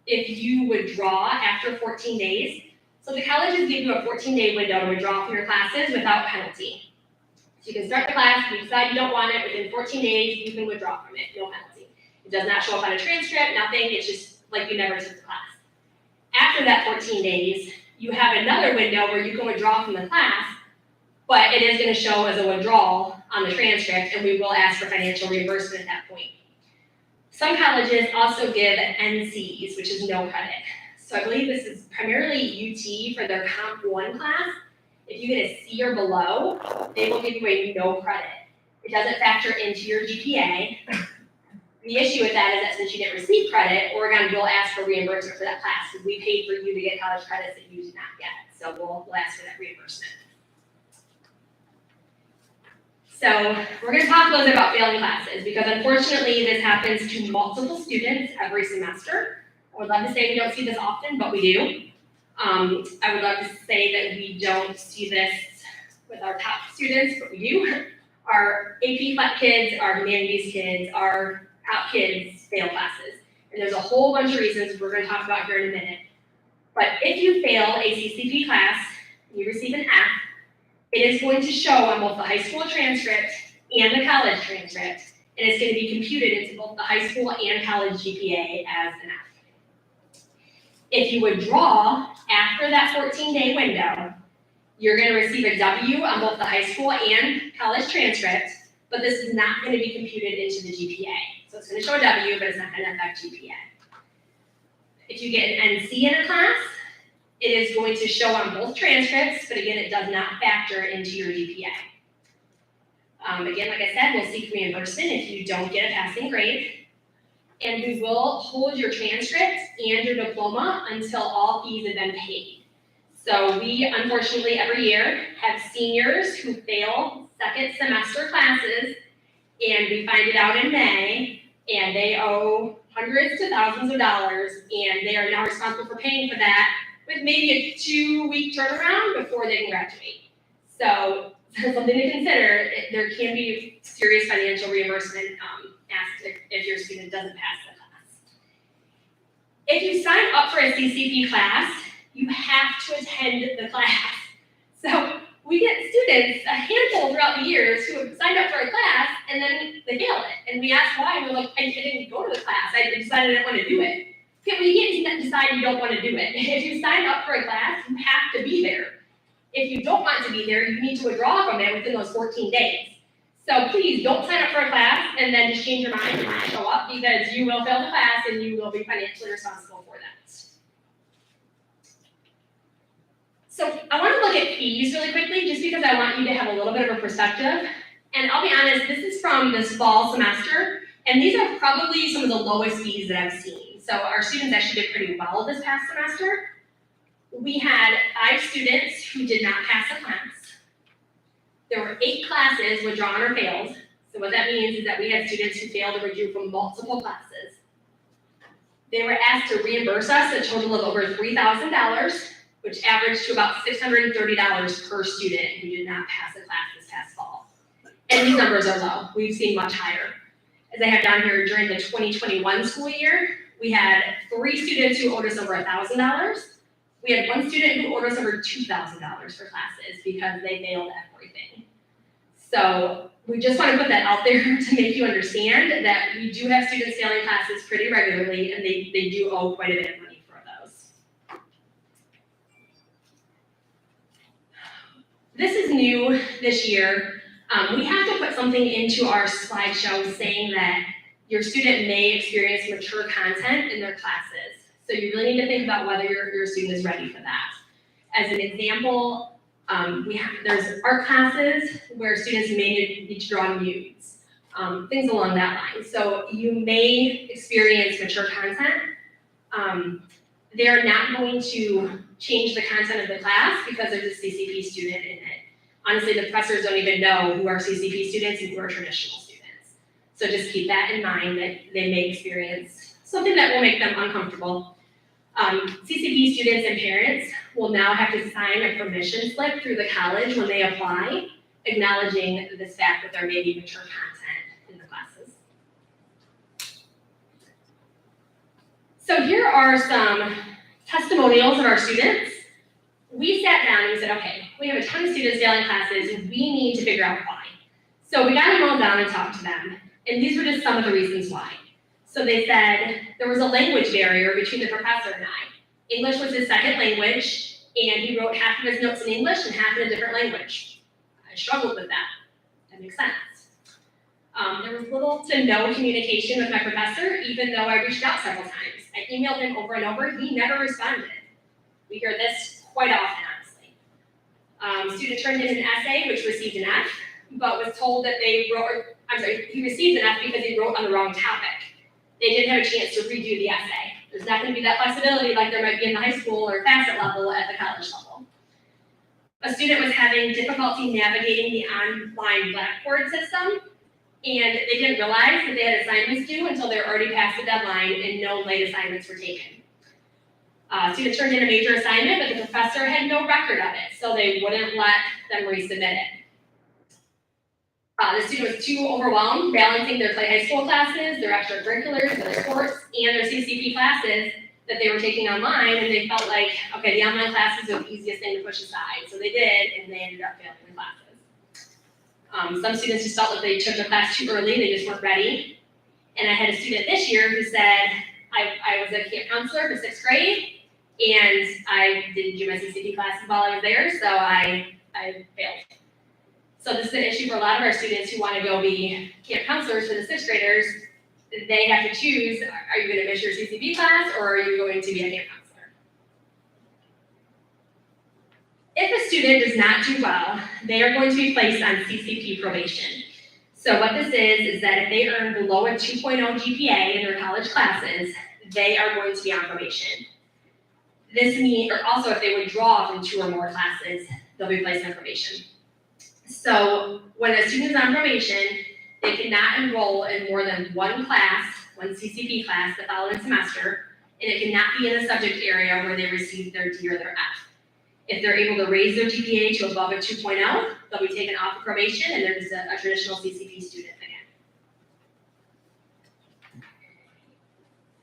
if you withdraw after 14 days, so the colleges give you a 14-day window to withdraw from your classes without penalty. So you can start the class, if you decide you don't want it, within 14 days, you can withdraw from it, no penalty. It does not show up on a transcript, nothing, it's just like you never took the class. After that 14 days, you have another window where you can withdraw from the class, but it is going to show as a withdrawal on the transcript, and we will ask for financial reimbursement at that point. Some colleges also give NCs, which is no credit. So I believe this is primarily UT for their Comp 1 class, If you get a C or below, they will give you a no credit. It doesn't factor into your GPA. The issue with that is that since you didn't receive credit, Oregon will ask for reimbursement for that class, because we paid for you to get college credits that you did not get. So we'll ask for that reimbursement. So we're going to talk a little bit about failing classes, because unfortunately this happens to multiple students every semester. I would love to say we don't see this often, but we do. I would love to say that we don't see this with our top students, but we do. Our AP kids, our humanities kids, our top kids fail classes. And there's a whole bunch of reasons we're going to talk about here in a minute. But if you fail a CCP class, you receive an F, it is going to show on both the high school transcript and the college transcript, and it's going to be computed into both the high school and college GPA as an F. If you withdraw after that 14-day window, you're going to receive a W on both the high school and college transcript, but this is not going to be computed into the GPA. So it's going to show a W, but it's not going to affect GPA. If you get an NC in a class, it is going to show on both transcripts, but again, it does not factor into your GPA. Again, like I said, we'll seek reimbursement if you don't get a passing grade, and we will hold your transcript and your diploma until all fees have been paid. So we, unfortunately, every year have seniors who fail second semester classes, and we find it out in May, and they owe hundreds to thousands of dollars, and they are now responsible for paying for that with maybe a 2-week turnaround before they can graduate. So something to consider, there can be serious financial reimbursement asked if your student doesn't pass the class. If you sign up for a CCP class, you have to attend the class. So we get students, a handful throughout the years, who have signed up for a class and then they fail it. And we ask why, and we're like, I didn't go to the class, I decided I didn't want to do it. Okay, well, you can't decide you don't want to do it. If you sign up for a class, you have to be there. If you don't want to be there, you need to withdraw from it within those 14 days. So please don't sign up for a class and then just change your mind and not show up, because you will fail the class and you will be financially responsible for that. So I want to look at fees really quickly, just because I want you to have a little bit of a perspective. And I'll be honest, this is from this fall semester, and these are probably some of the lowest fees that I've seen. So our students actually did pretty well this past semester. We had 5 students who did not pass a class. There were 8 classes withdrawn or failed. So what that means is that we had students who failed or withdrew from multiple classes. They were asked to reimburse us a total of over $3,000, which averaged to about $630 per student who did not pass a class this past fall. And these numbers are low. We've seen much higher. As I have down here, during the 2021 school year, we had 3 students who owed us over $1,000. We had 1 student who owed us over $2,000 for classes because they failed everything. So we just want to put that out there to make you understand that we do have students failing classes pretty regularly, and they do owe quite a bit of money for those. This is new this year. We have to put something into our slideshow saying that your student may experience mature content in their classes. So you really need to think about whether your student is ready for that. As an example, there's art classes where students may need to draw nudes, things along that line. So you may experience mature content. They're not going to change the content of the class because there's a CCP student in it. Honestly, the professors don't even know who are CCP students and who are traditional students. So just keep that in mind, that they may experience something that will make them uncomfortable. CCP students and parents will now have to sign a permission slip through the college when they apply, acknowledging this fact that there may be mature content in the classes. So here are some testimonials of our students. We sat down and we said, okay, we have a ton of students failing classes, we need to figure out why. So we got them all down and talked to them, and these were just some of the reasons why. So they said there was a language barrier between the professor and I. English was his second language, and he wrote half of his notes in English and half in a different language. I struggled with that. That makes sense. There was little to no communication with my professor, even though I reached out several times. I emailed him over and over, he never responded. We hear this quite often, honestly. Student turned in an essay which received an F, but was told that he received an F because he wrote on the wrong topic. They didn't have a chance to redo the essay. There's not going to be that flexibility like there might be in the high school or facet level at the college level. A student was having difficulty navigating the online Blackboard system, and they didn't realize that they had assignments due until they were already past the deadline and no late assignments were taken. Student turned in a major assignment, but the professor had no record of it, so they wouldn't let them resubmit it. The student was too overwhelmed balancing their Clay High School classes, their extracurriculars, their sports, and their CCP classes that they were taking online, and they felt like, okay, the online classes are the easiest thing to push aside. So they did, and they ended up failing the classes. Some students just felt like they took the class too early, they just weren't ready. And I had a student this year who said, I was a camp counselor for 6th grade, and I didn't do my CCP classes while I was there, so I failed. So this is an issue for a lot of our students who want to go be camp counselors for the 6th graders. They have to choose, are you going to miss your CCP class or are you going to be a camp counselor? If a student does not do well, they are going to be placed on CCP probation. So what this is that if they earn below a 2.0 GPA in their college classes, they are going to be on probation. This means, or also if they withdraw from 2 or more classes, they'll be placed on probation. So when a student is on probation, they cannot enroll in more than one CCP class the following semester, and it cannot be in a subject area where they receive their D or their F. If they're able to raise their GPA to above a 2.0, they'll be taken off of probation and they're just a traditional CCP student again.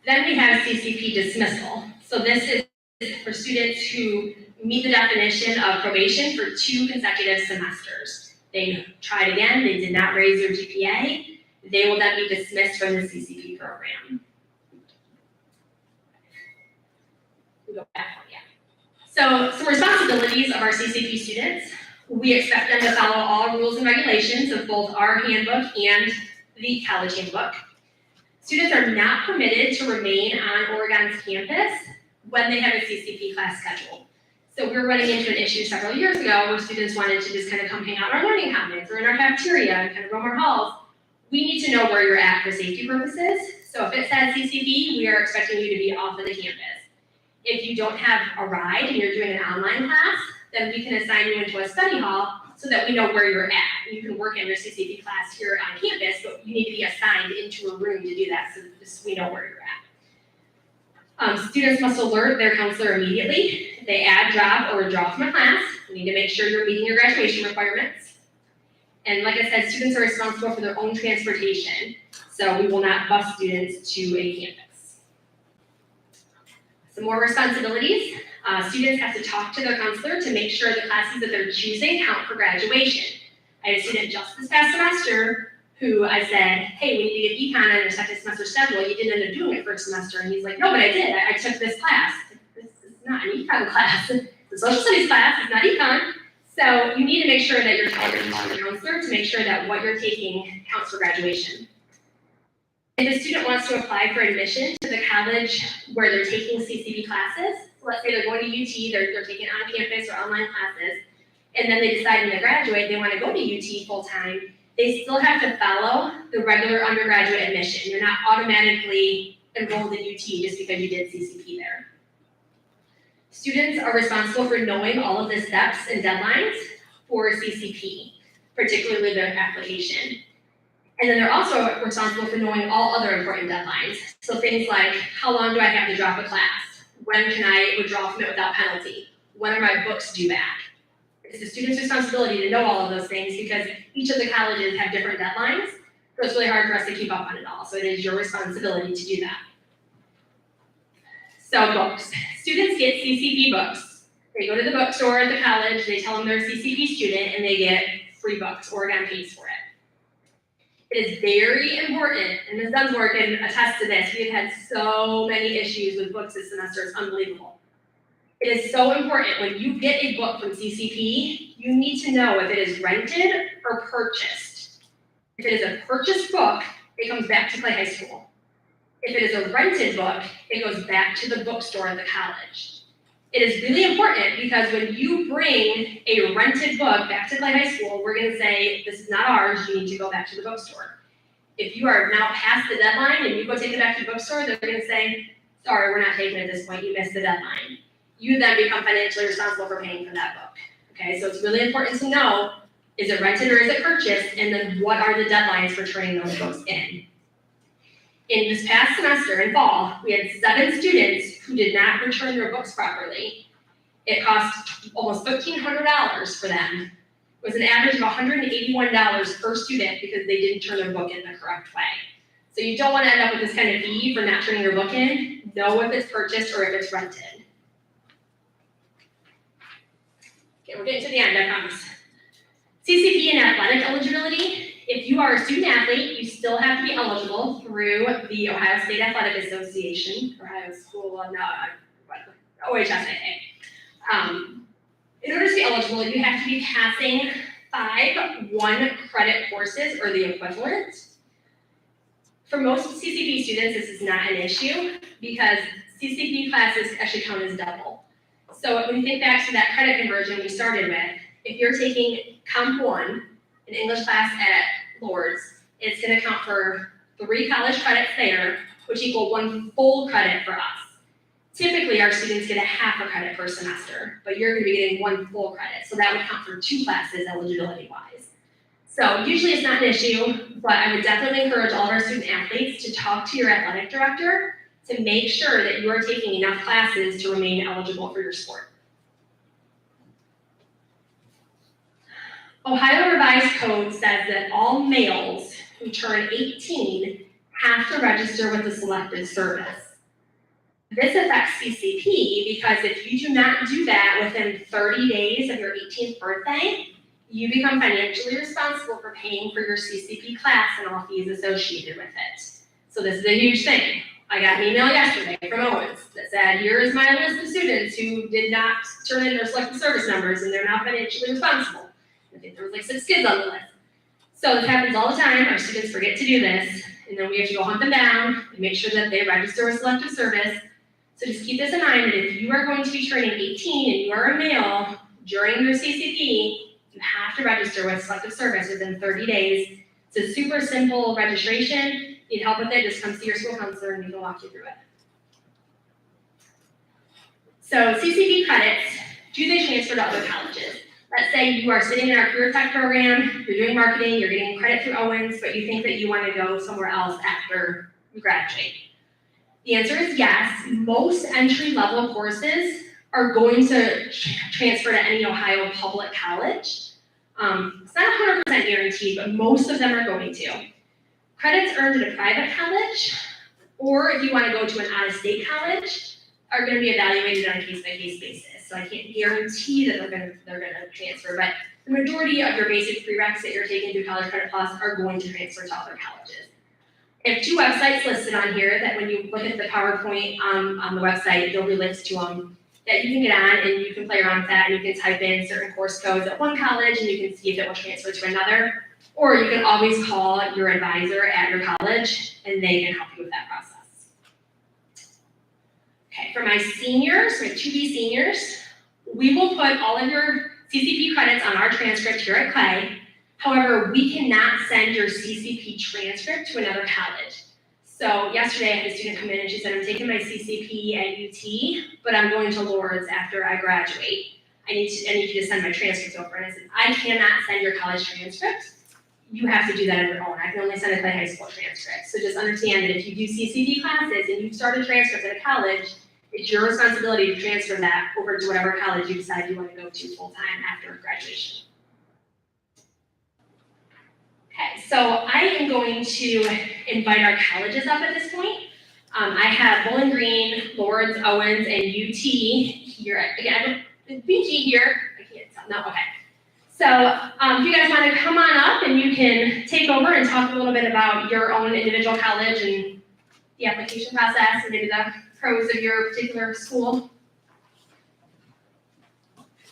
Then we have CCP dismissal. So this is for students who meet the definition of probation for 2 consecutive semesters. They tried again, they did not raise their GPA, they will then be dismissed from the CCP program. We'll go back one, yeah. So some responsibilities of our CCP students. We expect them to follow all rules and regulations of both our handbook and the college handbook. Students are not permitted to remain on Oregon's campus when they have a CCP class scheduled. So we were running into an issue several years ago where students wanted to just kind of come hang out in our learning commons or in our cafeteria and kind of roam our halls. We need to know where you're at for safety purposes. So if it says CCP, we are expecting you to be off of the campus. If you don't have a ride and you're doing an online class, then we can assign you into a study hall so that we know where you're at. You can work in your CCP class here on campus, but you need to be assigned into a room to do that so we know where you're at. Students must alert their counselor immediately. If they add, drop, or withdraw from a class, you need to make sure you're meeting your graduation requirements. And like I said, students are responsible for their own transportation, so we will not bus students to a campus. Some more responsibilities. Students have to talk to their counselor to make sure the classes that they're choosing count for graduation. I had a student just this past semester who I said, hey, we need to get econ on your second semester schedule. You didn't end up doing it first semester. And he's like, no, but I did. I took this class. This is not an econ class. It's a social studies class. It's not econ. So you need to make sure that you're talking to your counselor to make sure that what you're taking counts for graduation. If a student wants to apply for admission to the college where they're taking CCP classes, so let's say they're going to UT, they're taking on-campus or online classes, and then they decide when they graduate they want to go to UT full-time, they still have to follow the regular undergraduate admission. You're not automatically enrolled in UT just because you did CCP there. Students are responsible for knowing all of the steps and deadlines for CCP, particularly their application. And then they're also responsible for knowing all other important deadlines. So things like, how long do I have to drop a class? When can I withdraw from it without penalty? When are my books due back? It's the student's responsibility to know all of those things because each of the colleges have different deadlines. So it's really hard for us to keep up on it all. So it is your responsibility to do that. So books. Students get CCP books. They go to the bookstore at the college, they tell them they're a CCP student, and they get free books. Oregon pays for it. It is very important, and Ms. Dunsmore can attest to this. We have had so many issues with books this semester, it's unbelievable. It is so important when you get a book from CCP, you need to know if it is rented or purchased. If it is a purchased book, it comes back to Clay High School. If it is a rented book, it goes back to the bookstore at the college. it is really important because when you bring a rented book back to Clay High School, we're gonna say, this is not ours, you need to go back to the bookstore. If you are now past the deadline and you go take it back to the bookstore, they're gonna say, sorry, we're not taking it at this point, you missed the deadline. You then become financially responsible for paying for that book. Okay, so it's really important to know, is it rented or is it purchased, and then what are the deadlines for turning those books in? In this past semester, in fall, we had 7 students who did not return their books properly. It cost almost $1,500 for them. It was an average of $181 per student because they didn't turn their book in the correct way. So you don't want to end up with this kind of fee for not turning your book in. Know if it's purchased or if it's rented. Okay, we're getting to the end, I promise. CCP and athletic eligibility. If you are a student athlete, you still have to be eligible through the Ohio State Athletic Association, Ohio School, OHSAA. In order to be eligible, you have to be passing 5 one-credit courses or the equivalent. For most CCP students, this is not an issue because CCP classes actually count as double. So when you think back to that credit conversion we started with, if you're taking Comp 1, an English class at Lord's, it's going to count for 3 college credits there, which equal 1 full credit for us. Typically, our students get a half a credit per semester, but you're going to be getting 1 full credit, so that would count for 2 classes eligibility-wise. So usually it's not an issue, but I would definitely encourage all of our student athletes to talk to your athletic director to make sure that you are taking enough classes to remain eligible for your sport. Ohio Revised Code says that all males who turn 18 have to register with the Selective Service. This affects CCP because if you do not do that within 30 days of your 18th birthday, you become financially responsible for paying for your CCP class and all fees associated with it. So this is a huge thing. I got an email yesterday from Owens that said, here is my list of students who did not turn in their Selective Service numbers and they're not financially responsible. I think there was like 6 kids on the list. So this happens all the time. Our students forget to do this, and then we have to go hunt them down and make sure that they register with Selective Service. So just keep this in mind that if you are going to be turning 18 and you are a male during your CCP, you have to register with Selective Service within 30 days. It's a super simple registration. Need help with it, just come see your school counselor and we can walk you through it. So CCP credits, do they transfer to other colleges? Let's say you are sitting in our career tech program, you're doing marketing, you're getting credit through Owens, but you think that you want to go somewhere else after you graduate. The answer is yes. Most entry-level courses are going to transfer to any Ohio public college. It's not 100% guaranteed, but most of them are going to. Credits earned at a private college, or if you want to go to an out-of-state college, are going to be evaluated on a case-by-case basis. So I can't guarantee that they're going to transfer, but the majority of your basic prereqs that you're taking through College Credit Plus are going to transfer to other colleges. I have 2 websites listed on here that when you look at the PowerPoint on the website, there'll be links to them that you can get on and you can play around with that and you can type in certain course codes at one college and you can see if it will transfer to another. Or you can always call your advisor at your college and they can help you with that process. Okay, for my seniors, my 2B seniors, we will put all of your CCP credits on our transcript here at Clay. However, we cannot send your CCP transcript to another college. So yesterday I had a student come in and she said, I'm taking my CCP at UT, but I'm going to Lord's after I graduate. I need you to send my transcript over. And I said, I cannot send your college transcript. You have to do that on your own. I can only send a Clay High School transcript. So just understand that if you do CCP classes and you start a transcript at a college, it's your responsibility to transfer that over to whatever college you decide you want to go to full-time after graduation. Okay, so I am going to invite our colleges up at this point. I have Bowling Green, Lord's, Owens, and UT here. Again, BG here. I can't tell. No, okay. So if you guys want to come on up and you can take over and talk a little bit about your own individual college and the application process and maybe the pros of your particular school.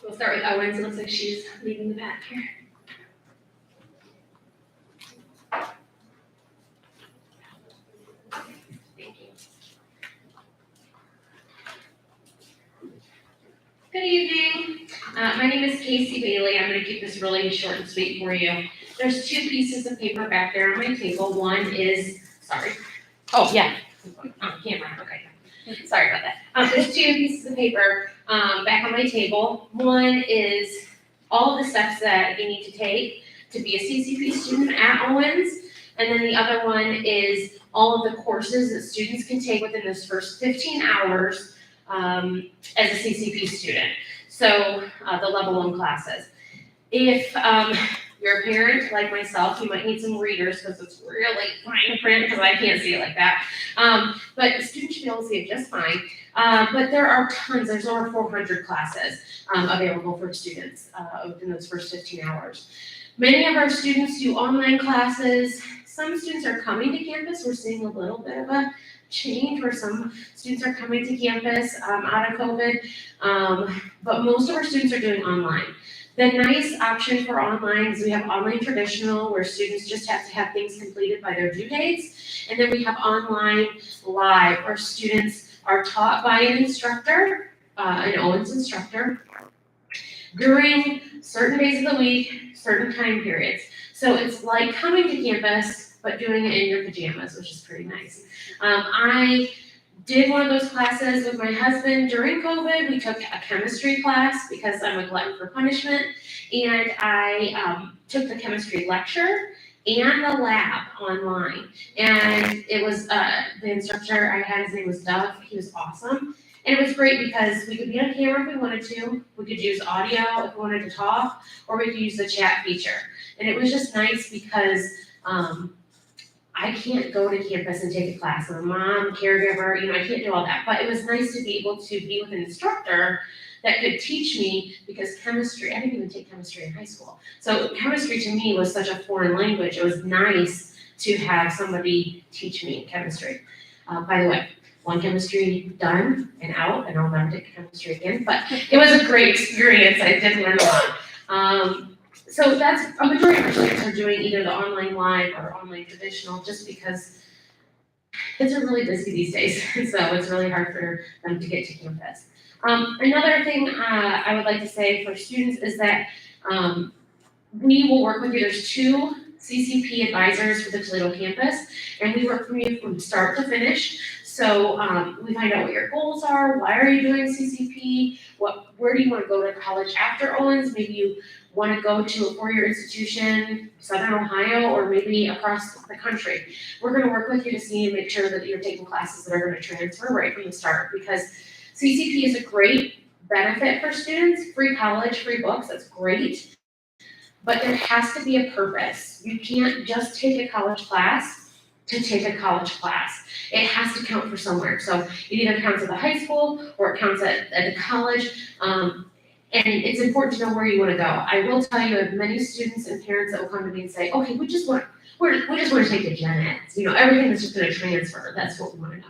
We'll start with Owens. It looks like she's leading the pack here. Thank you. evening. My name is Casey Bailey. I'm gonna keep this really short and sweet for you. There's two pieces of paper back there on my table. One is, oh, yeah. Oh, camera, okay. Sorry about that. There's two pieces of paper, back on my table. One is all of the steps that you need to take to be a CCP student at Owens. And then the other one is all of the courses that students can take within those first 15 hours as a CCP student. So the level 1 classes. If you're a parent like myself, you might need some readers because it's really fine print because I can't see it like that. But students should be able to see it just fine. But there are tons, there's over 400 classes available for students within those first 15 hours. Many of our students do online classes. Some students are coming to campus. We're seeing a little bit of a change where some students are coming to campus out of COVID, but most of our students are doing online. The nice option for online is we have online traditional where students just have to have things completed by their due dates, and then we have online live where students are taught by an instructor, an Owens instructor, during certain days of the week, certain time periods. So it's like coming to campus, but doing it in your pajamas, which is pretty nice. I did one of those classes with my husband during COVID. We took a chemistry class because I'm a glutton for punishment. And I took the chemistry lecture and the lab online. And it was, the instructor I had, his name was Doug. He was awesome. And it was great because we could be on camera if we wanted to. We could use audio if we wanted to talk, or we could use the chat feature. And it was just nice because I can't go to campus and take a class. I'm a mom, caregiver, I can't do all that. But it was nice to be able to be with an instructor that could teach me because chemistry, I didn't even take chemistry in high school. So chemistry to me was such a foreign language. It was nice to have somebody teach me chemistry. By the way, one chemistry done and out, and I'll never take chemistry again, but it was a great experience. I did learn a lot. So that's, a majority of our students are doing either the online live or online traditional just because kids are really busy these days, so it's really hard for them to get to campus. Another thing I would like to say for students is that we will work with you. There's 2 CCP advisors for the Toledo campus, and we work with you from start to finish. So we find out what your goals are, why are you doing CCP, where do you want to go to college after Owens, maybe you want to go to a 4-year institution, Southern Ohio, or maybe across the country. We're going to work with you to see and make sure that you're taking classes that are going to transfer right from the start, because CCP is a great benefit for students, free college, free books, that's great. But there has to be a purpose. You can't just take a college class to take a college class. It has to count for somewhere. So it either counts at the high school or it counts at the college. And it's important to know where you want to go. I will tell you, I have many students and parents that will come to me and say, okay, we just want to take the gen eds. Everything is just going to transfer. That's what we want to know.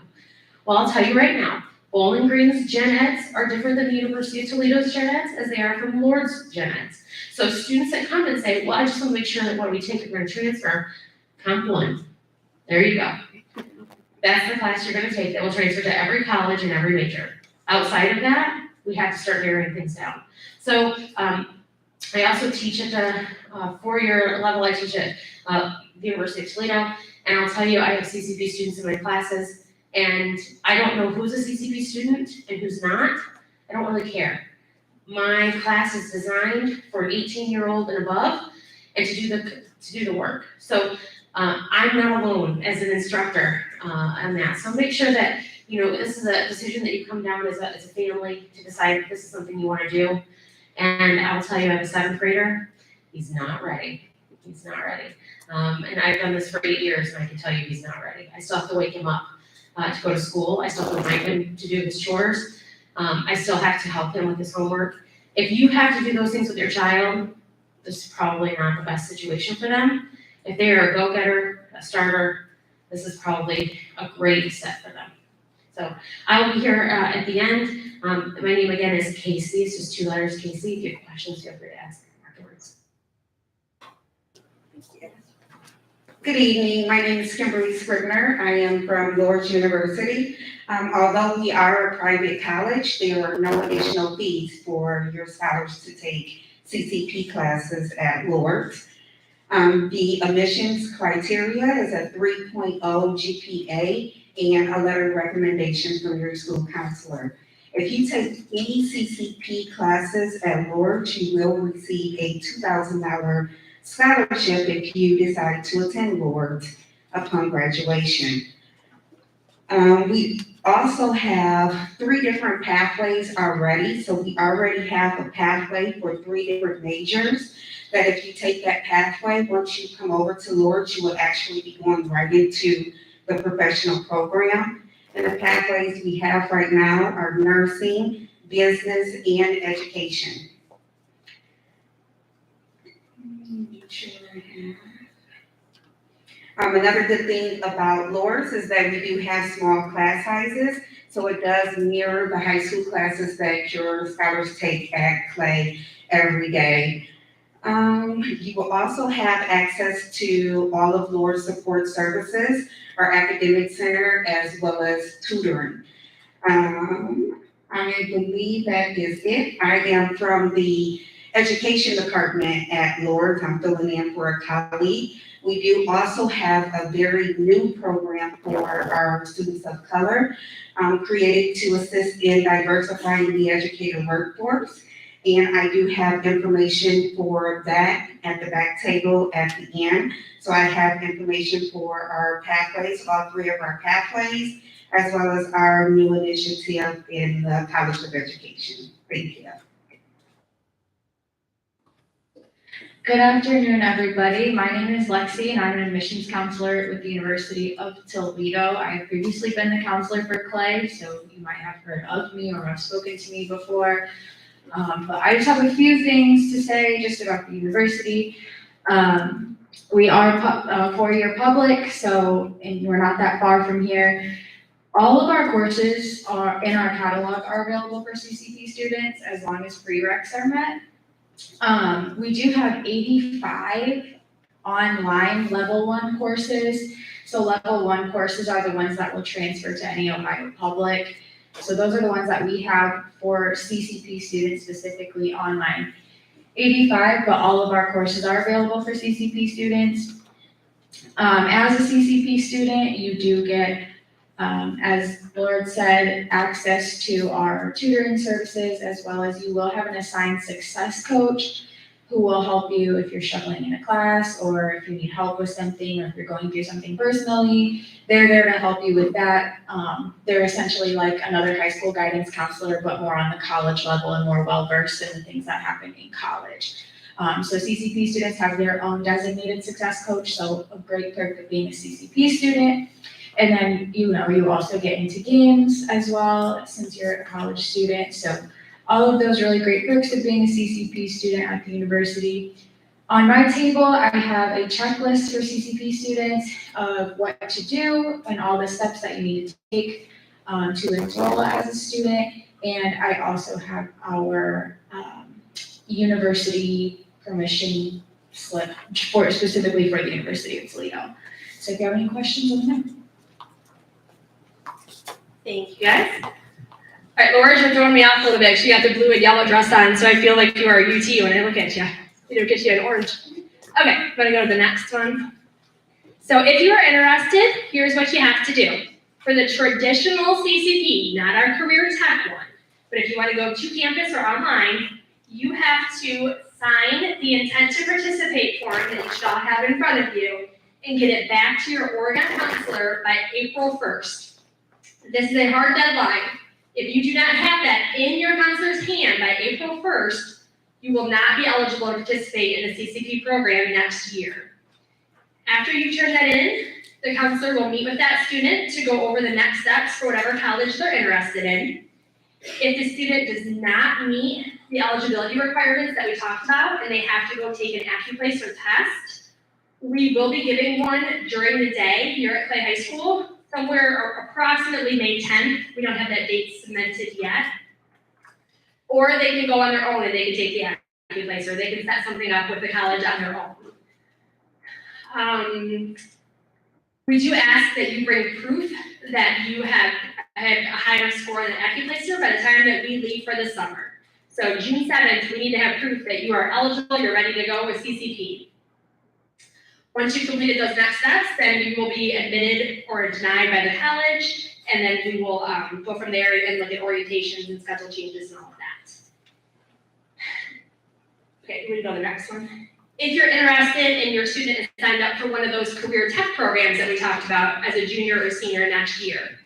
Well, I'll tell you right now, Bowling Green's gen eds are different than the University of Toledo's gen eds as they are from Lord's gen eds. So students that come and say, well, I just want to make sure that what we take, we're going to transfer, Comp 1. There you go. That's the class you're going to take that will transfer to every college and every major. Outside of that, we have to start narrowing things down. So I also teach at the 4-year level. I teach at the University of Toledo, and I'll tell you, I have CCP students in my classes, and I don't know who's a CCP student and who's not. I don't really care. My class is designed for an 18-year-old and above, and to do the work. So I'm not alone as an instructor on that. So make sure that this is a decision that you come down as a family to decide if this is something you want to do. And I'll tell you, I have a 7th grader. He's not ready. He's not ready. And I've done this for 8 years, and I can tell you he's not ready. I still have to wake him up to go to school. I still have to remind him to do his chores. I still have to help him with his homework. If you have to do those things with your child, this is probably not the best situation for them. If they are a go-getter, a starter, this is probably a great set for them. So I will be here at the end. My name again is Casey. It's just 2 letters, Casey. If you have questions, feel free to ask afterwards. Thank you. Good evening. My name is Kimberly Scribner. I am from Lourdes University. Although we are a private college, there are no additional fees for your scholars to take CCP classes at Lourdes. The admissions criteria is a 3.0 GPA and a letter of recommendation from your school counselor. If you take any CCP classes at Lourdes, you will receive a $2,000 scholarship if you decide to attend Lourdes upon graduation. We also have 3 different pathways already. So we already have a pathway for 3 different majors that if you take that pathway, once you come over to Lourdes, you will actually be going right into the professional program. And the pathways we have right now are nursing, business, and education. Another good thing about Lourdes is that we do have small class sizes, so it does mirror the high school classes that your scholars take at Clay every day. You will also have access to all of Lourdes support services, our academic center, as well as tutoring. I believe that is it. I am from the education department at Lourdes. I'm filling in for a colleague. We do also have a very new program for our students of color, created to assist in diversifying the educator workforce. And I do have information for that at the back table at the end. So I have information for our pathways, all 3 of our pathways, as well as our new initiative in the College of Education. Thank you. Good afternoon, everybody. My name is Lexi, and I'm an admissions counselor with the University of Toledo. I have previously been the counselor for Clay, so you might have heard of me or have spoken to me before. But I just have a few things to say just about the university. We are a 4-year public, and we're not that far from here. All of our courses are in our catalog are available for CCP students as long as prereqs are met. We do have 85 online level 1 courses. So level 1 courses are the ones that will transfer to any Ohio public. So those are the ones that we have for CCP students specifically online. 85, but all of our courses are available for CCP students. As a CCP student, you do get, as Lord said, access to our tutoring services, as well as you will have an assigned success coach who will help you if you're struggling in a class or if you need help with something or if you're going through something personally. They're there to help you with that. They're essentially like another high school guidance counselor, but more on the college level and more well-versed in the things that happen in college. So CCP students have their own designated success coach, so a great perk of being a CCP student. And then, you also get into games as well since you're a college student. So all of those really great perks of being a CCP student at the university. On my table, I have a checklist for CCP students of what to do and all the steps that you need to take to enroll as a student. And I also have our university permission slip specifically for the University of Toledo. So if you have any questions, let me know. Thank you, guys. All right, Laura, you're throwing me off a little bit. She got the blue and yellow dress on, so I feel like you are UT when I look at you. You don't get you an orange. Okay, I'm gonna go to the next one. So if you are interested, here's what you have to do. For the traditional CCP, not our career tech one, but if you want to go to campus or online, you have to sign the intent to participate form that you should all have in front of you and get it back to your Oregon counselor by April 1st. This is a hard deadline. If you do not have that in your counselor's hand by April 1st, you will not be eligible to participate in the CCP program next year. After you turn that in, the counselor will meet with that student to go over the next steps for whatever college they're interested in. If the student does not meet the eligibility requirements that we talked about and they have to go take an AccuPlacer test, we will be giving one during the day here at Clay High School, somewhere approximately May 10th. We don't have that date cemented yet. Or they can go on their own and they can take the AccuPlacer. They can set something up with the college on their own. We do ask that you bring proof that you have had a higher score on the AccuPlacer by the time that we leave for the summer. So June 7th, we need to have proof that you are eligible, you're ready to go with CCP. Once you've completed those next steps, then you will be admitted or denied by the college, and then we will go from there and look at orientations and schedule changes and all of that. Okay, we go to the next one. If you're interested and your student is signed up for one of those career tech programs that we talked about as a junior or senior next year,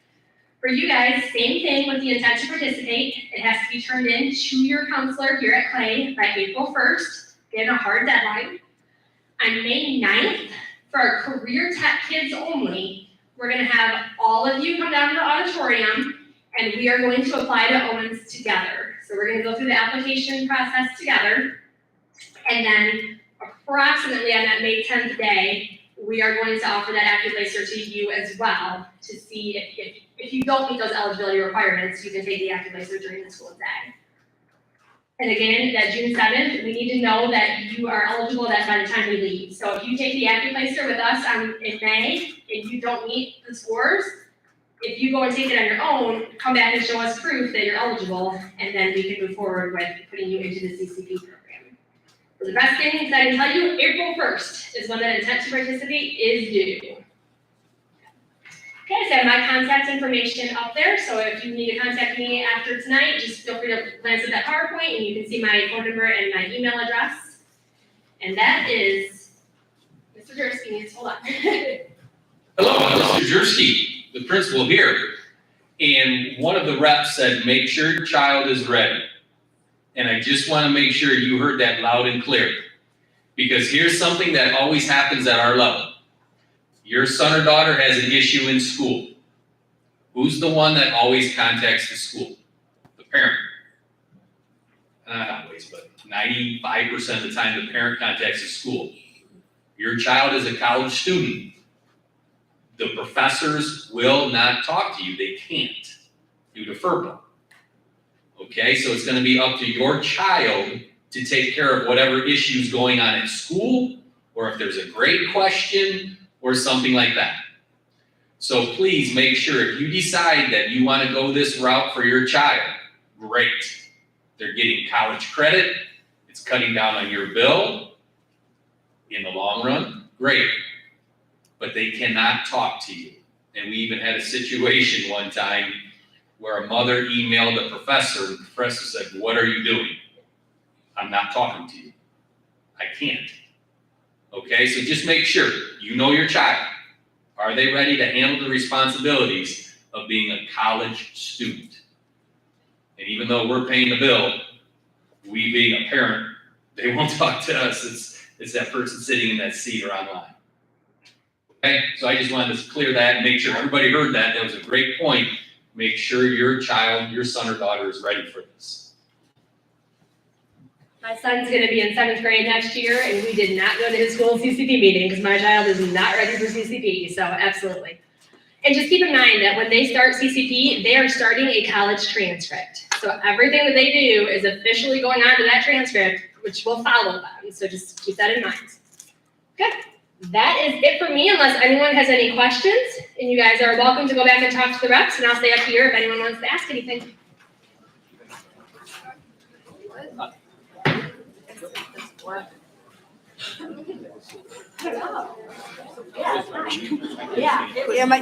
for you guys, same thing with the intent to participate. It has to be turned in to your counselor here at Clay by April 1st, getting a hard deadline. On May 9th, for our career tech kids only, we're gonna have all of you come down to the auditorium and we are going to apply to Owens together. So we're gonna go through the application process together. And then approximately on that May 10th day, we are going to offer that AccuPlacer to you as well to see if you don't meet those eligibility requirements, you can take the AccuPlacer during the school day. And again, that June 7th, we need to know that you are eligible by the time we leave. So if you take the AccuPlacer with us in May and you don't meet the scores, if you go and take it on your own, come back and show us proof that you're eligible, and then we can move forward with putting you into the CCP program. The best thing that I can tell you, April 1st is when that intent to participate is due. Okay, so I have my contact information up there, so if you need to contact me after tonight, just feel free to glance at that PowerPoint and you can see my phone number and my email address. And that is Mr. Jersky, hold on. Hello, I'm Mr. Jersky, the principal here. And one of the reps said, make sure your child is ready. And I just want to make sure you heard that loud and clear. Because here's something that always happens at our level. Your son or daughter has an issue in school. Who's the one that always contacts the school? The parent. Not always, but 95% of the time the parent contacts the school. Your child is a college student. The professors will not talk to you. They can't due to FERPA. Okay, so it's going to be up to your child to take care of whatever issues going on at school, or if there's a grade question, or something like that. So please make sure if you decide that you want to go this route for your child, great. They're getting college credit, it's cutting down on your bill in the long run, great. But they cannot talk to you. And we even had a situation one time where a mother emailed a professor, and the professor said, what are you doing? I'm not talking to you. I can't. Okay, so just make sure you know your child. Are they ready to handle the responsibilities of being a college student? And even though we're paying the bill, we being a parent, they won't talk to us. It's that person sitting in that seat or online. Okay, so I just wanted to clear that and make sure everybody heard that. That was a great point. Make sure your child, your son or daughter is ready for this. My son's gonna be in 7th grade next year, and we did not go to his school CCP meeting because my child is not ready for CCP, so absolutely. And just keep in mind that when they start CCP, they are starting a college transcript. So everything that they do is officially going on to that transcript, which will follow them, so just keep that in mind. Good, that is it for me, unless anyone has any questions, and you guys are welcome to go back and talk to the reps, and I'll stay up here if anyone wants to ask anything. Yeah, my